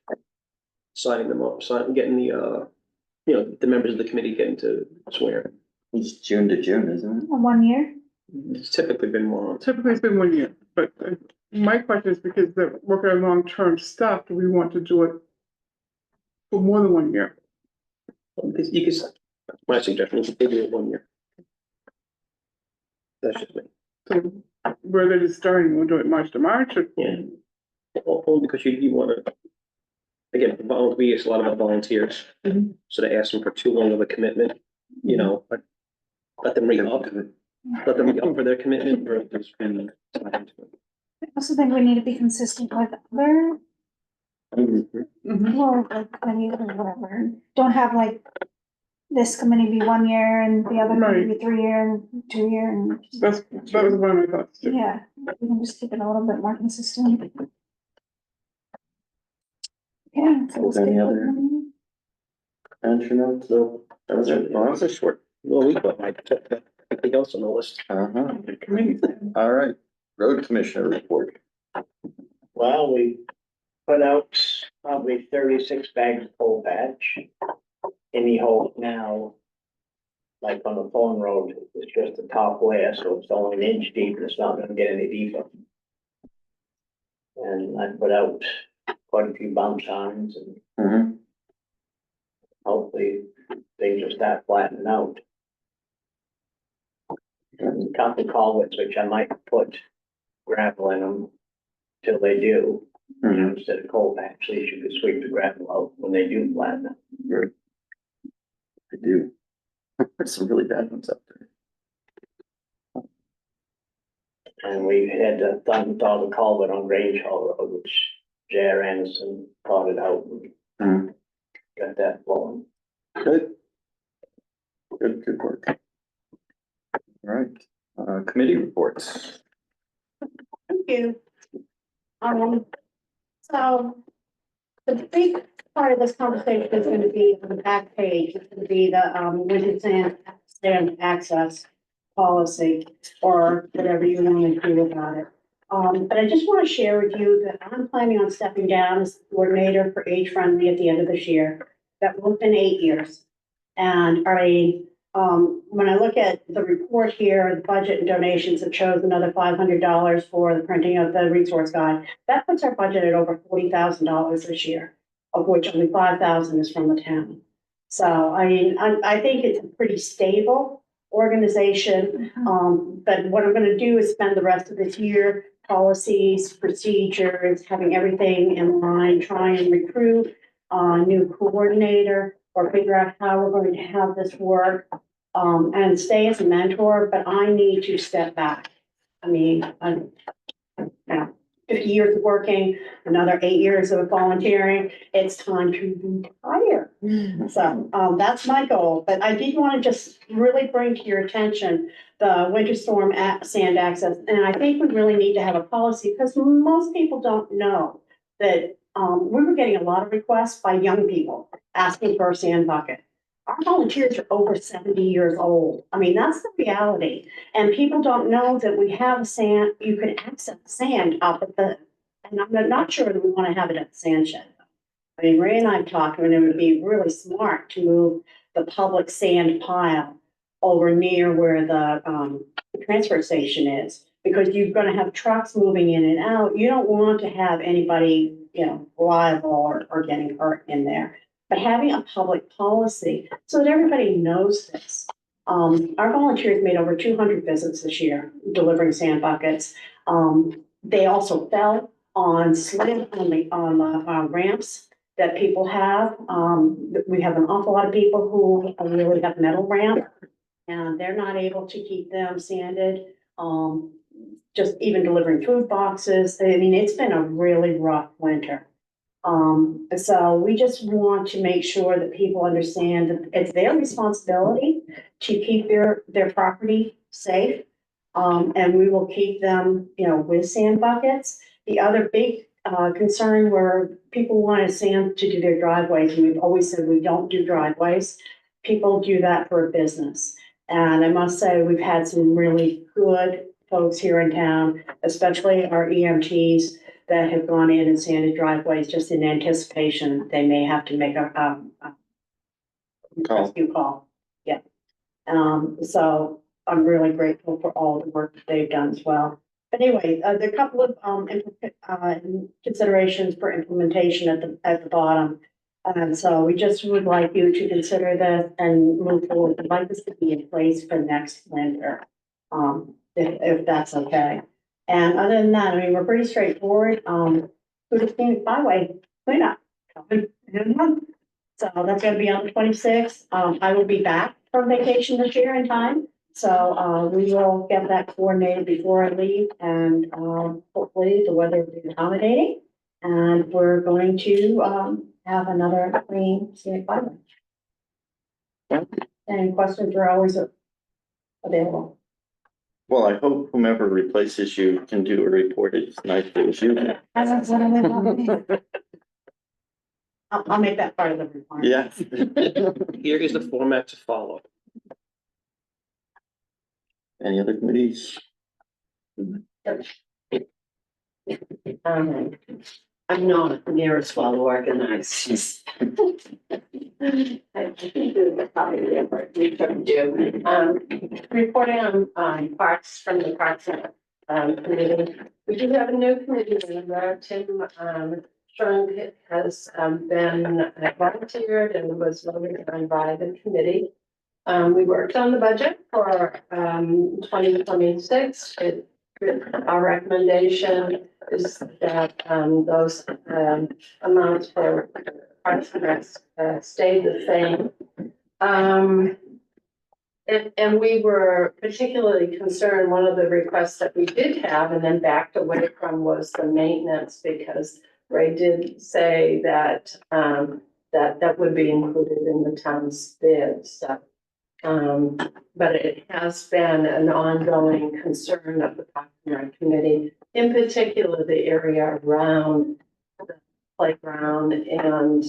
Signing them up, getting the, the members of the committee getting to swear. It's June to June, isn't it? 1 year? It's typically been more. Typically it's been 1 year, but my question is because they're working on long-term stuff, do we want to do it for more than 1 year? You could, my suggestion is they do it 1 year. That's just me. So where they're just starting, we'll do it March to March or? Yeah. Only because you want to, again, we use a lot of our volunteers, Mhm. so they ask them for too long of a commitment, but let them re-up, let them re-up for their commitment, or just been. I also think we need to be consistent with other, Mhm. well, like, committees or whatever. Don't have like this committee be 1 year and the other committee Right. be 3 year and 2 year and, that was one of my thoughts too. yeah, we can just keep it a little bit more consistent. Yeah. so we'll Is any skip other- it. Mention of the, that was it, Well, Ross? that's a short, little week, but I took everything else on the list. Uh-huh, Committee. all right, road commissioner report. Well, we put out probably 36 bags of coal patch. Any hole now, like on the phone road, it's just the top layer, so it's only an inch deep, and it's not gonna get any deeper. And I put out quite a few bump signs, and Mm-hmm. hopefully things will start flattening out. And cut the culverts, which I might put gravel in them till they do. You know, instead of coal patch, at least you could sweep the gravel out when they do flatten out. Good. I do. There's some really bad ones out there. And we had to thaw the culvert on Grange Hall Road, which J.R. Anderson thawed it out and Mhm. got that flowing. Good. Good work. All right, committee reports. Thank you. So the big part of this conversation is gonna be on the back page, it's gonna be the, winter stand access policy, or whatever you want to do about it. But I just want to share with you that I'm planning on stepping down as coordinator for Age Friendly at the end of this year. That will have been 8 years. And when I look at the report here, the budget and donations, it shows another $500 for the printing of the resource guide. That puts our budget at over $40,000 this year, of which only 5,000 is from the town. So, I mean, I think it's a pretty stable organization. But what I'm gonna do is spend the rest of this year, policies, procedures, having everything in line, try and recruit a new coordinator or figure out how we're going to have this work. And stay as a mentor, but I need to step back. I mean, I'm, 50 years of working, another 8 years of volunteering, it's time to retire. So, that's my goal, but I did want to just really bring to your attention the winter storm sand access, and I think we really need to have a policy, because most people don't know that, we were getting a lot of requests by young people asking for a sand bucket. Our volunteers are over 70 years old. I mean, that's the reality. And people don't know that we have sand, you can access sand up at the, and I'm not sure that we want to have it at the sand shed. I mean, Ray and I have talked, and it would be really smart to move the public sand pile over near where the transfer station is, because you're gonna have trucks moving in and out. You don't want to have anybody, liable or getting hurt in there. But having a public policy so that everybody knows this. Our volunteers made over 200 visits this year, delivering sand buckets. They also fell on the ramps that people have. We have an awful lot of people who really have metal ramp, and they're not able to keep them sanded. Just even delivering food boxes. I mean, it's been a really rough winter. So we just want to make sure that people understand that it's their responsibility to keep their property safe. And we will keep them, with sand buckets. The other big, concern where people wanted sand to do their driveways, and we've always said we don't do driveways. People do that for a business. And I must say, we've had some really good folks here in town, especially our EMTs, that have gone in and sanded driveways just in anticipation that they may have to make a rescue call. Yeah. So I'm really grateful for all the work that they've done as well. But anyway, there are a couple of considerations for implementation at the bottom. And so we just would like you to consider this and move forward. We'd like this to be in place for next winter, if that's okay. And other than that, I mean, we're pretty straightforward. Food Scenic Byway cleanup coming in a month. So that's gonna be on the 26th. I will be back from vacation this year in time. So, we will get that coordinated before I leave, and, hopefully the weather will be accommodating. And we're going to, have another clean scenic byway. And questions are always available. Well, I hope whomever replaces you can do a report as nicely as you can. That's what I live on. I'll make that part of the report. Yeah. Here is the format to follow. Any other committees? I'm not near as well organized. I think it's probably the effort we could do. Reporting on parks from the Parks Committee. We do have a new committee member, Tim, Strong has, been volunteered and was voted on by the committee. We worked on the budget for, 2026. Our recommendation is that, those, amounts for Parks and Rec, stay the same. And we were particularly concerned, one of the requests that we did have and then backed away from was the maintenance, because Ray did say that, that would be included in the town's bid, so. But it has been an ongoing concern of the Parks and Rec Committee, in particular, the area around the playground and,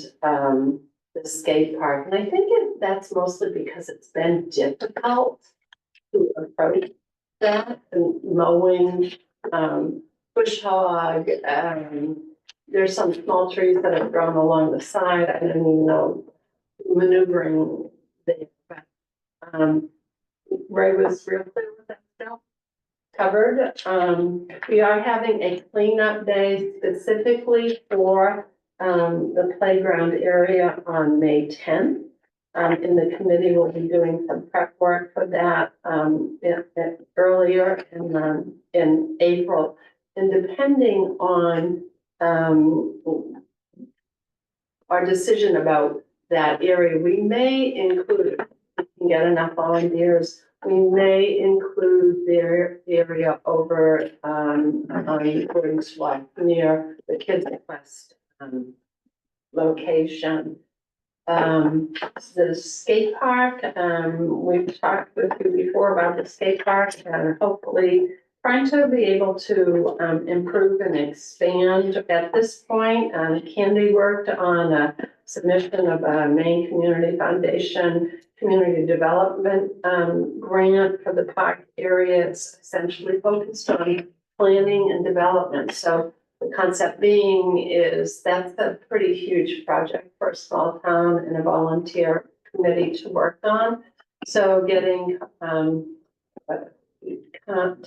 the skate park. And I think that's mostly because it's been difficult to approach that, and mowing, bush hog, there's some small trees that have grown along the side. I don't even know maneuvering there, but Ray was real clear with that stuff covered. We are having a cleanup day specifically for the playground area on May 10th. And the committee will be doing some prep work for that earlier in April. And depending on our decision about that area, we may include, if we can get enough volunteers, we may include their area over on Gordon Swat near the Kids Quest location. The skate park, we've talked with you before about the skate park, and hopefully trying to be able to improve and expand. At this point, Candy worked on a submission of a Maine Community Foundation Community Development grant for the park area. It's essentially focused on planning and development. So the concept being is that's a pretty huge project for a small town and a volunteer committee to work on. So getting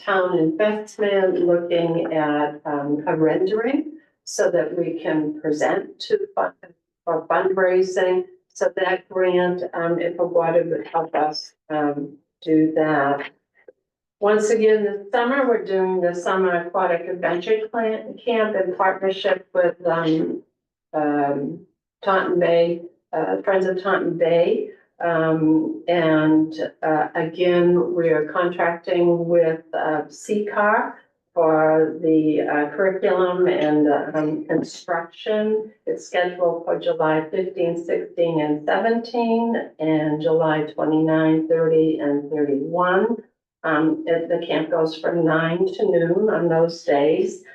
town investment, looking at a rendering so that we can present to for fundraising. So that grant, if awarded, would help us do that. Once again, this summer, we're doing the Summer Aquatic Adventure Camp in partnership with Taunton Bay, Friends of Taunton Bay. Again, we are contracting with CCAR for the curriculum and instruction. It's scheduled for July 15, 16, and 17, and July 29, 30, and 31. The camp goes from 9 to noon on those days.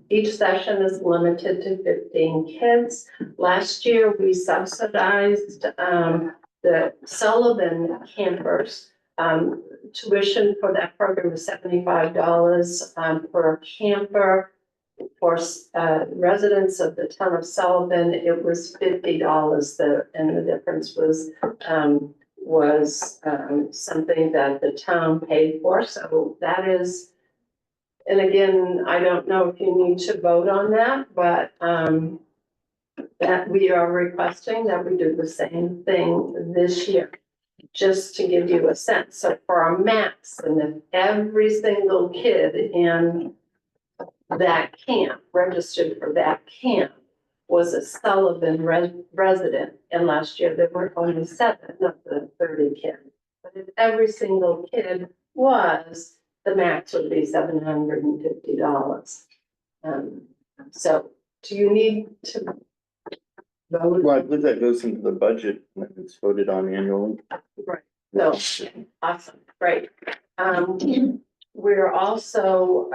Each session is limited to 15 kids. Last year, we subsidized the Sullivan campers. Tuition for that program is $75 per camper. For residents of the town of Sullivan, it was $50. And the difference was something that the town paid for. So that is, and again, I don't know if you need to vote on that, but that we are requesting that we do the same thing this year, just to give you a sense. So for our max, and if every single kid in that camp, registered for that camp, was a Sullivan resident, and last year there were only 7 of the 30 kids. But if every single kid was, the max would be $750. So do you need to vote. Well, I believe that goes into the budget and it's voted on annually. Right, no, awesome, great. We're also,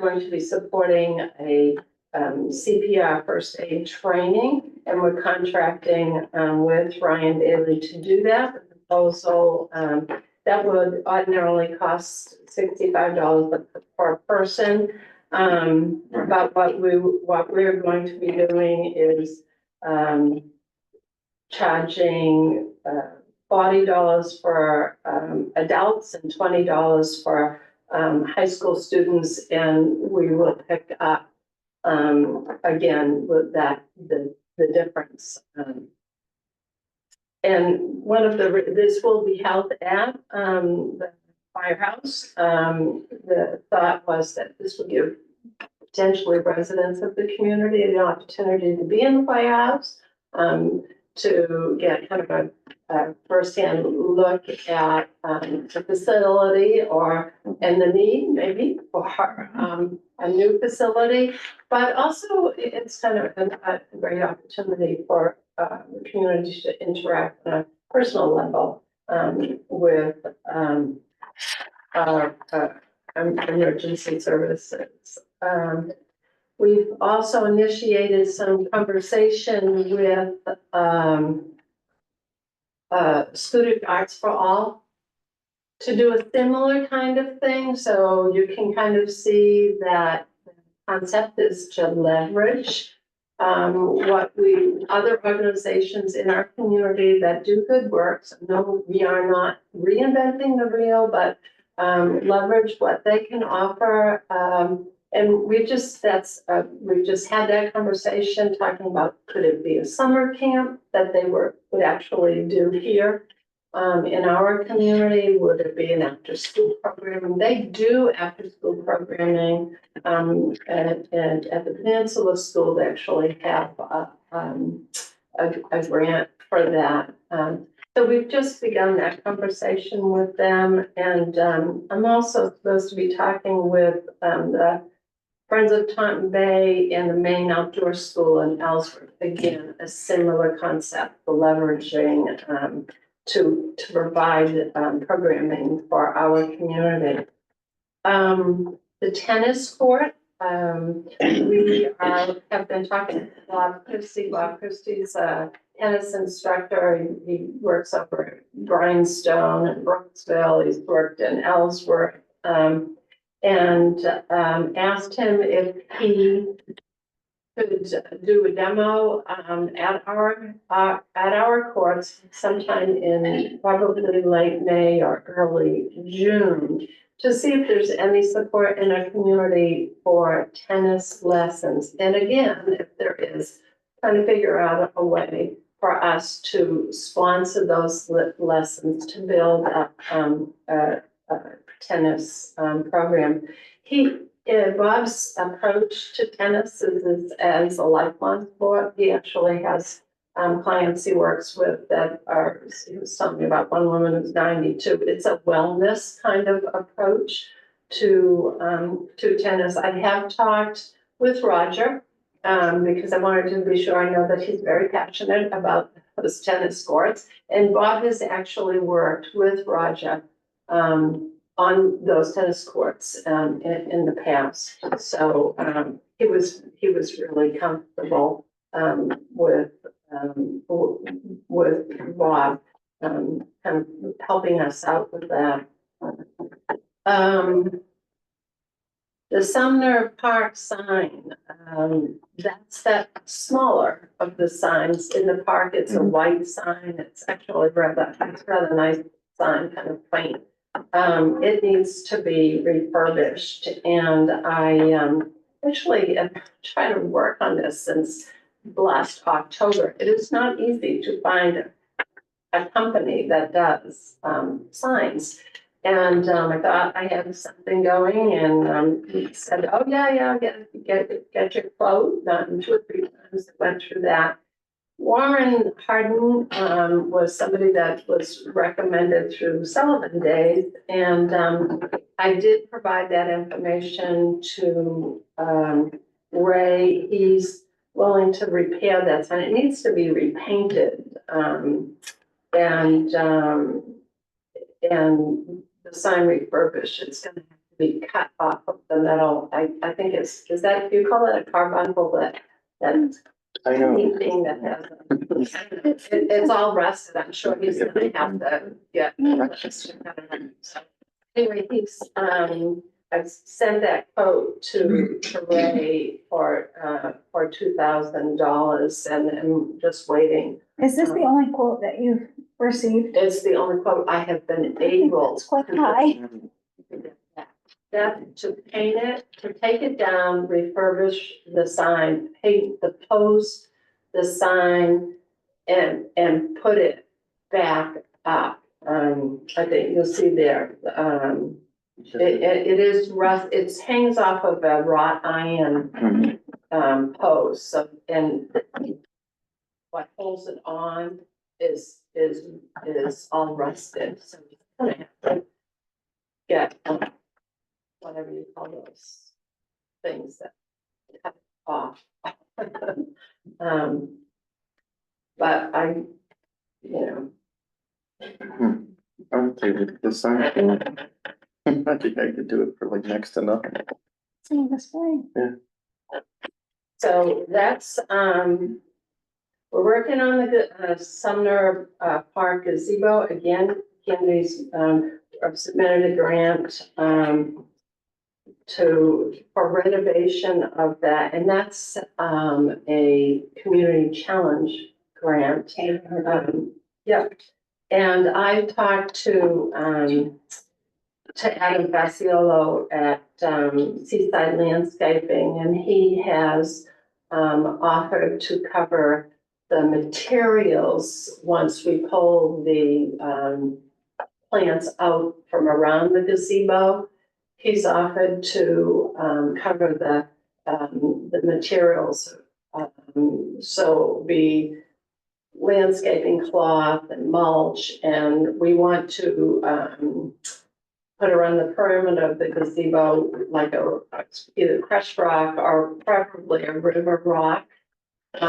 going to be supporting a, CPR first aid training, and we're contracting, with Ryan Daly to do that. The proposal, that would ordinarily cost $65 per person. But what we're going to be doing is, charging $40 for adults and $20 for high school students, and we will pick up again with that the difference. And one of this will be held at the firehouse. The thought was that this would give potentially residents of the community the opportunity to be in the firehouse, to get kind of a firsthand look at the facility and the need maybe for a new facility. But also it's kind of a great opportunity for the community to interact on a personal level with our emergency services. We've also initiated some conversation with Student Arts for All to do a similar kind of thing. So you can kind of see that the concept is to leverage what other organizations in our community that do good work. So no, we are not reinventing the wheel, but leverage what they can offer. And we've just had that conversation talking about, could it be a summer camp that they would actually do here in our community? Would it be an after-school program? And they do after-school programming. And at the Peninsula School, they actually have a grant for that. So we've just begun that conversation with them. And I'm also supposed to be talking with the Friends of Taunton Bay and the Maine Outdoor School in Ellsworth. Again, a similar concept for leveraging to provide programming for our community. The tennis court, we have been talking to Bob Christie. Bob Christie's a tennis instructor. He works over at Grindstone in Brooksville. He's worked in Ellsworth. And asked him if he could do a demo at our courts sometime in probably late May or early June, to see if there's any support in our community for tennis lessons. And again, if there is, trying to figure out a way for us to sponsor those lessons to build up a tennis program. Bob's approach to tennis is as a lifelong sport. He actually has clients he works with that he was telling me about one woman who's 92. It's a wellness kind of approach to tennis. I have talked with Roger because I wanted to be sure I know that he's very passionate about those tennis courts. And Bob has actually worked with Roger on those tennis courts in the past. So he was really comfortable with Bob kind of helping us out with that. The Sumner Park sign, that's that smaller of the signs in the park. It's a white sign. It's actually rather nice sign, kind of quaint. It needs to be refurbished, and I actually am trying to work on this since last October. It is not easy to find a company that does signs. And I thought I had something going, and he said, "Oh yeah, get your quote." Done 2 or 3 times. Went through that. Warren Harden was somebody that was recommended through Sullivan Days, and I did provide that information to Ray. He's willing to repair that sign. It needs to be repainted. And the sign refurbished. It's gonna have to be cut off of the metal. I think is that, do you call it a carbuncle, that I know. thing that has, it's all rusted. I'm sure he's gonna have to get. So, anyway, he's, I've sent that quote to Ray for $2,000 and I'm just waiting. Is this the only quote that you've received? It's the only quote I have been able. It's quite high. That, to paint it, to take it down, refurbish the sign, paint the post, the sign, and put it back up. I think you'll see there, it is rust, it hangs off of a wrought iron, post, so, and what holds it on is all rusted, so you're gonna have to get, whatever you call those things that cut off. But I, I would say with the sign thing, I think I could do it for like next to nothing. See this way. so that's, we're working on the Sumner Park gazebo again. Kennedy's submitted a grant for renovation of that, and that's a community challenge grant. Yep. And I talked to Adam Basiolo at Seaside Landscaping, and he has offered to cover the materials once we pull the plants out from around the gazebo. He's offered to cover the materials, so the landscaping cloth and mulch, and we want to put around the perimeter of the gazebo like either crushed rock or preferably a river rock,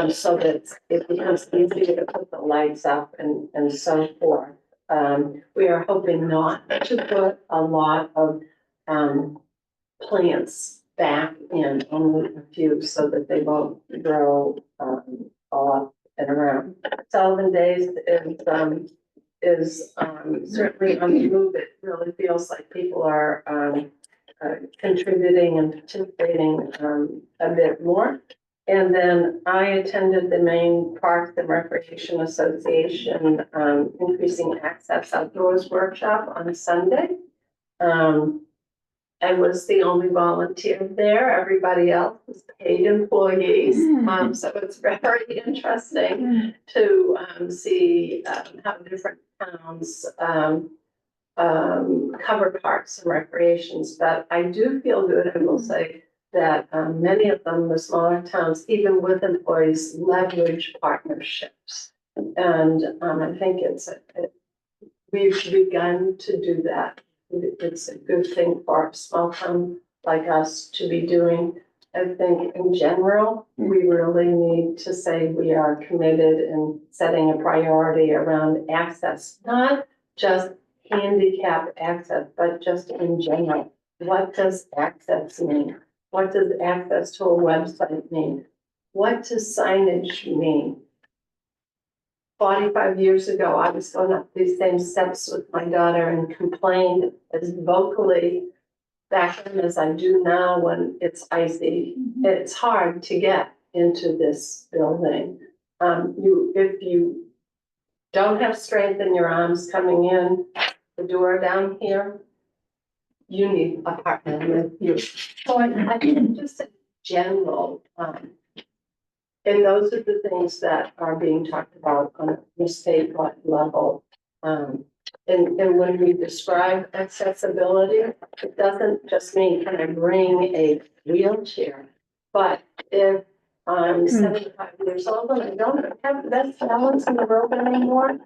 so that it becomes easier to put the lights up and so forth. We are hoping not to put a lot of plants back in, only a few, so that they won't grow all up and around. Sullivan Days is certainly on the move. It really feels like people are contributing and participating a bit more. And then I attended the Maine Parks and Recreation Association Increasing Access Outdoors workshop on Sunday. I was the only volunteer there. Everybody else was paid employees. So it's very interesting to see how different towns cover parks and recreations. But I do feel good, I will say, that many of them, the smaller towns, even with employees, leverage partnerships. And I think we've begun to do that. It's a good thing for a small town like us to be doing. I think in general, we really need to say we are committed in setting a priority around access, not just handicap access, but just in general. What does access mean? What does access to a website mean? What does signage mean? 45 years ago, I was going up these same steps with my daughter and complained as vocally back then as I do now when it's icy. It's hard to get into this building. If you don't have strength in your arms coming in the door down here, you need a partner with you. So I think just a general, and those are the things that are being talked about on the state level. And when we describe accessibility, it doesn't just mean can I bring a wheelchair, but if I'm 75 years old and I don't have the best balance in the road anymore,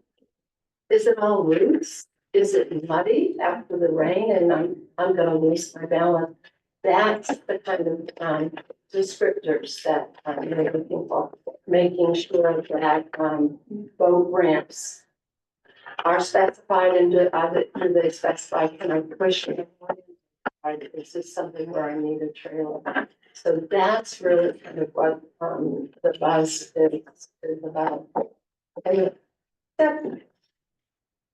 is it all loose? Is it muddy after the rain and I'm gonna lose my balance? That's the kind of descriptors that you're looking for, making sure that, boat ramps are specified and do they specify, can I push it? Or is this something where I need a trailer? So that's really kind of what, the buzz is about. And that-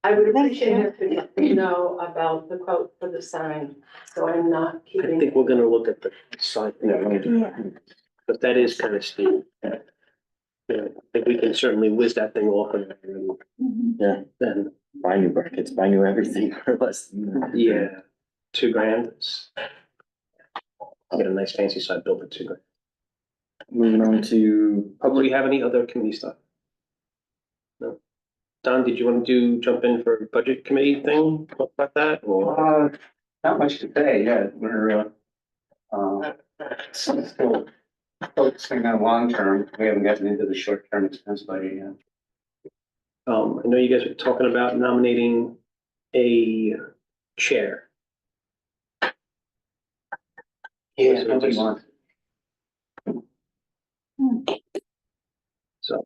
I would appreciate if you let me know about the quote for the sign, so I'm not I keeping. think we're gonna look at the site, Yeah. but that is kind of steep. Yeah, I think we can certainly whiz that thing off and Mhm. then, Buy new brackets, buy new everything for less than that. yeah, $2,000. Get a nice fancy site built for $2,000. Moving on to Do public, we have any other committee stuff? No. Don, did you want to jump in for budget committee thing, talk about that, or? Not much to say, yeah, we're, still focusing on long term, we haven't gotten into the short term expense budget yet. I know you guys were talking about nominating a chair. Yeah, nobody wants. So,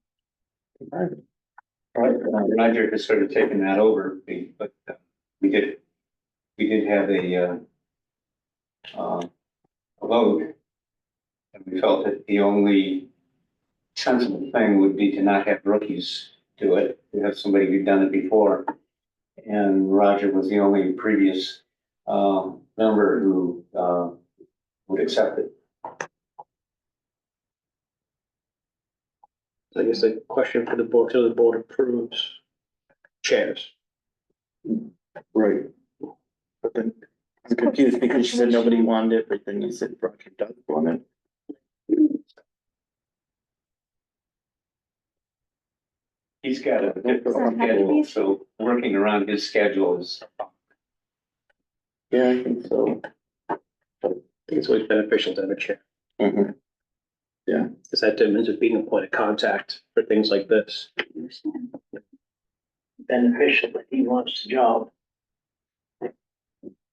Right, Roger has sort of taken that over, but we did have a vote. And we felt that the only sensible thing would be to not have rookies do it, to have somebody who'd done it before. And Roger was the only previous member who would accept it. I guess the question for the board, so the board approves chairs. right. But then I'm confused because you said nobody wanted it, but then you said Roger does want it. He's got a different schedule, so working around his schedule is. Yeah, I think so. I think it's always beneficial to have a chair, Mhm. because that ends up being a point of contact for things like this. Beneficial that he wants the job.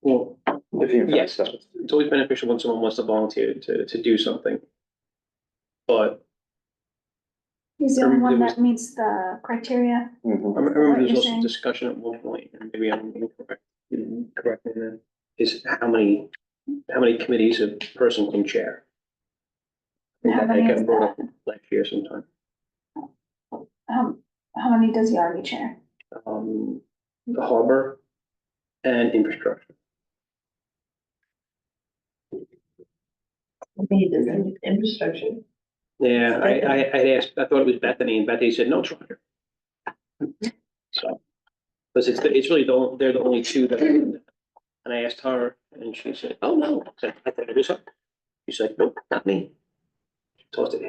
Well, If he in fact yes, does. it's always beneficial when someone wants to volunteer to do something. But He's the only one There was- that meets the criteria. I Mhm. remember What there's you're also saying. discussion at one point, and maybe I'm incorrect, correct me then, is how many committees a person can chair. I think How that many got is brought that? up last year sometime. How many does he already chair? The harbor and infrastructure. Infrastructure. Yeah, I asked, I thought it was Bethany, and Bethany said, no, it's Roger. So, because it's really they're the only two that, and I asked her, and she said, oh, no, I said, I thought it was her. She's like, nope, not me.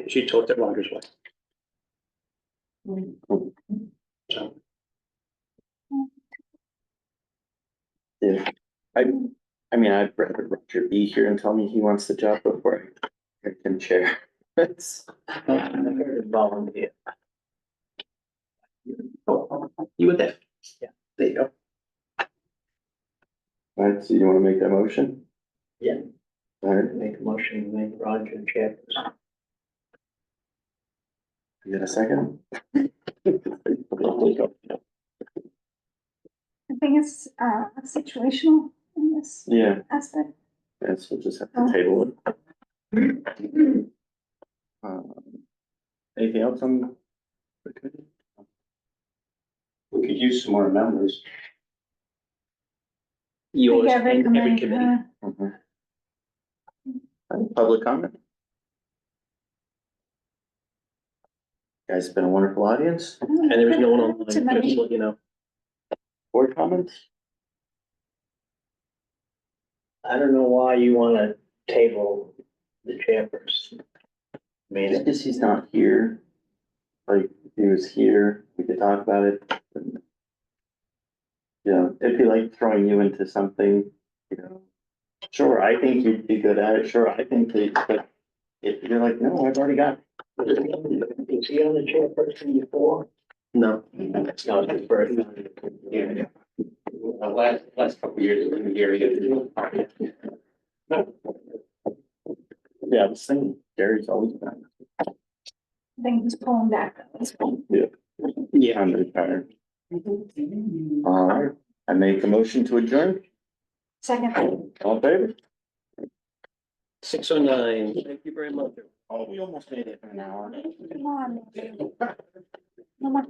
She talked it Roger's way. So, Yeah. I mean, I'd rather Roger be here and tell me he wants the job before I can chair. That's. Volunteer. you were there. Yeah. There you go. All right, so you wanna make that motion? Yeah. All right, Make a motion, to make Roger chairperson. you got a second? I think it's situational in this Yeah, aspect. yes, we'll just have to table it. Anything else on? the committee? We could use some more members. Yours Every and every committee, committee. Mhm. Public comment? Guys, it's been a wonderful audience. And there was no one online, Too just many. to let you know. Board comments? I don't know why you wanna table the chairperson. I Just mean, because he's not here. Like, if he was here, we could talk about it. and, You know, it'd be like throwing you into something, you know. Sure, I think you'd be good at it, sure, I think that, but if you're like, no, I've already got it. is he on the chairperson before? No. No, it's his first. Yeah. Last couple of years, we've been here. Yeah, Yeah, I was thinking Gary's always been. I think he's pulling back. Yeah. I'm retired. All right, I make a motion to adjourn. Second. All in favor? 6:09. Thank you very much. Oh, we almost made it in an hour. Come on. No more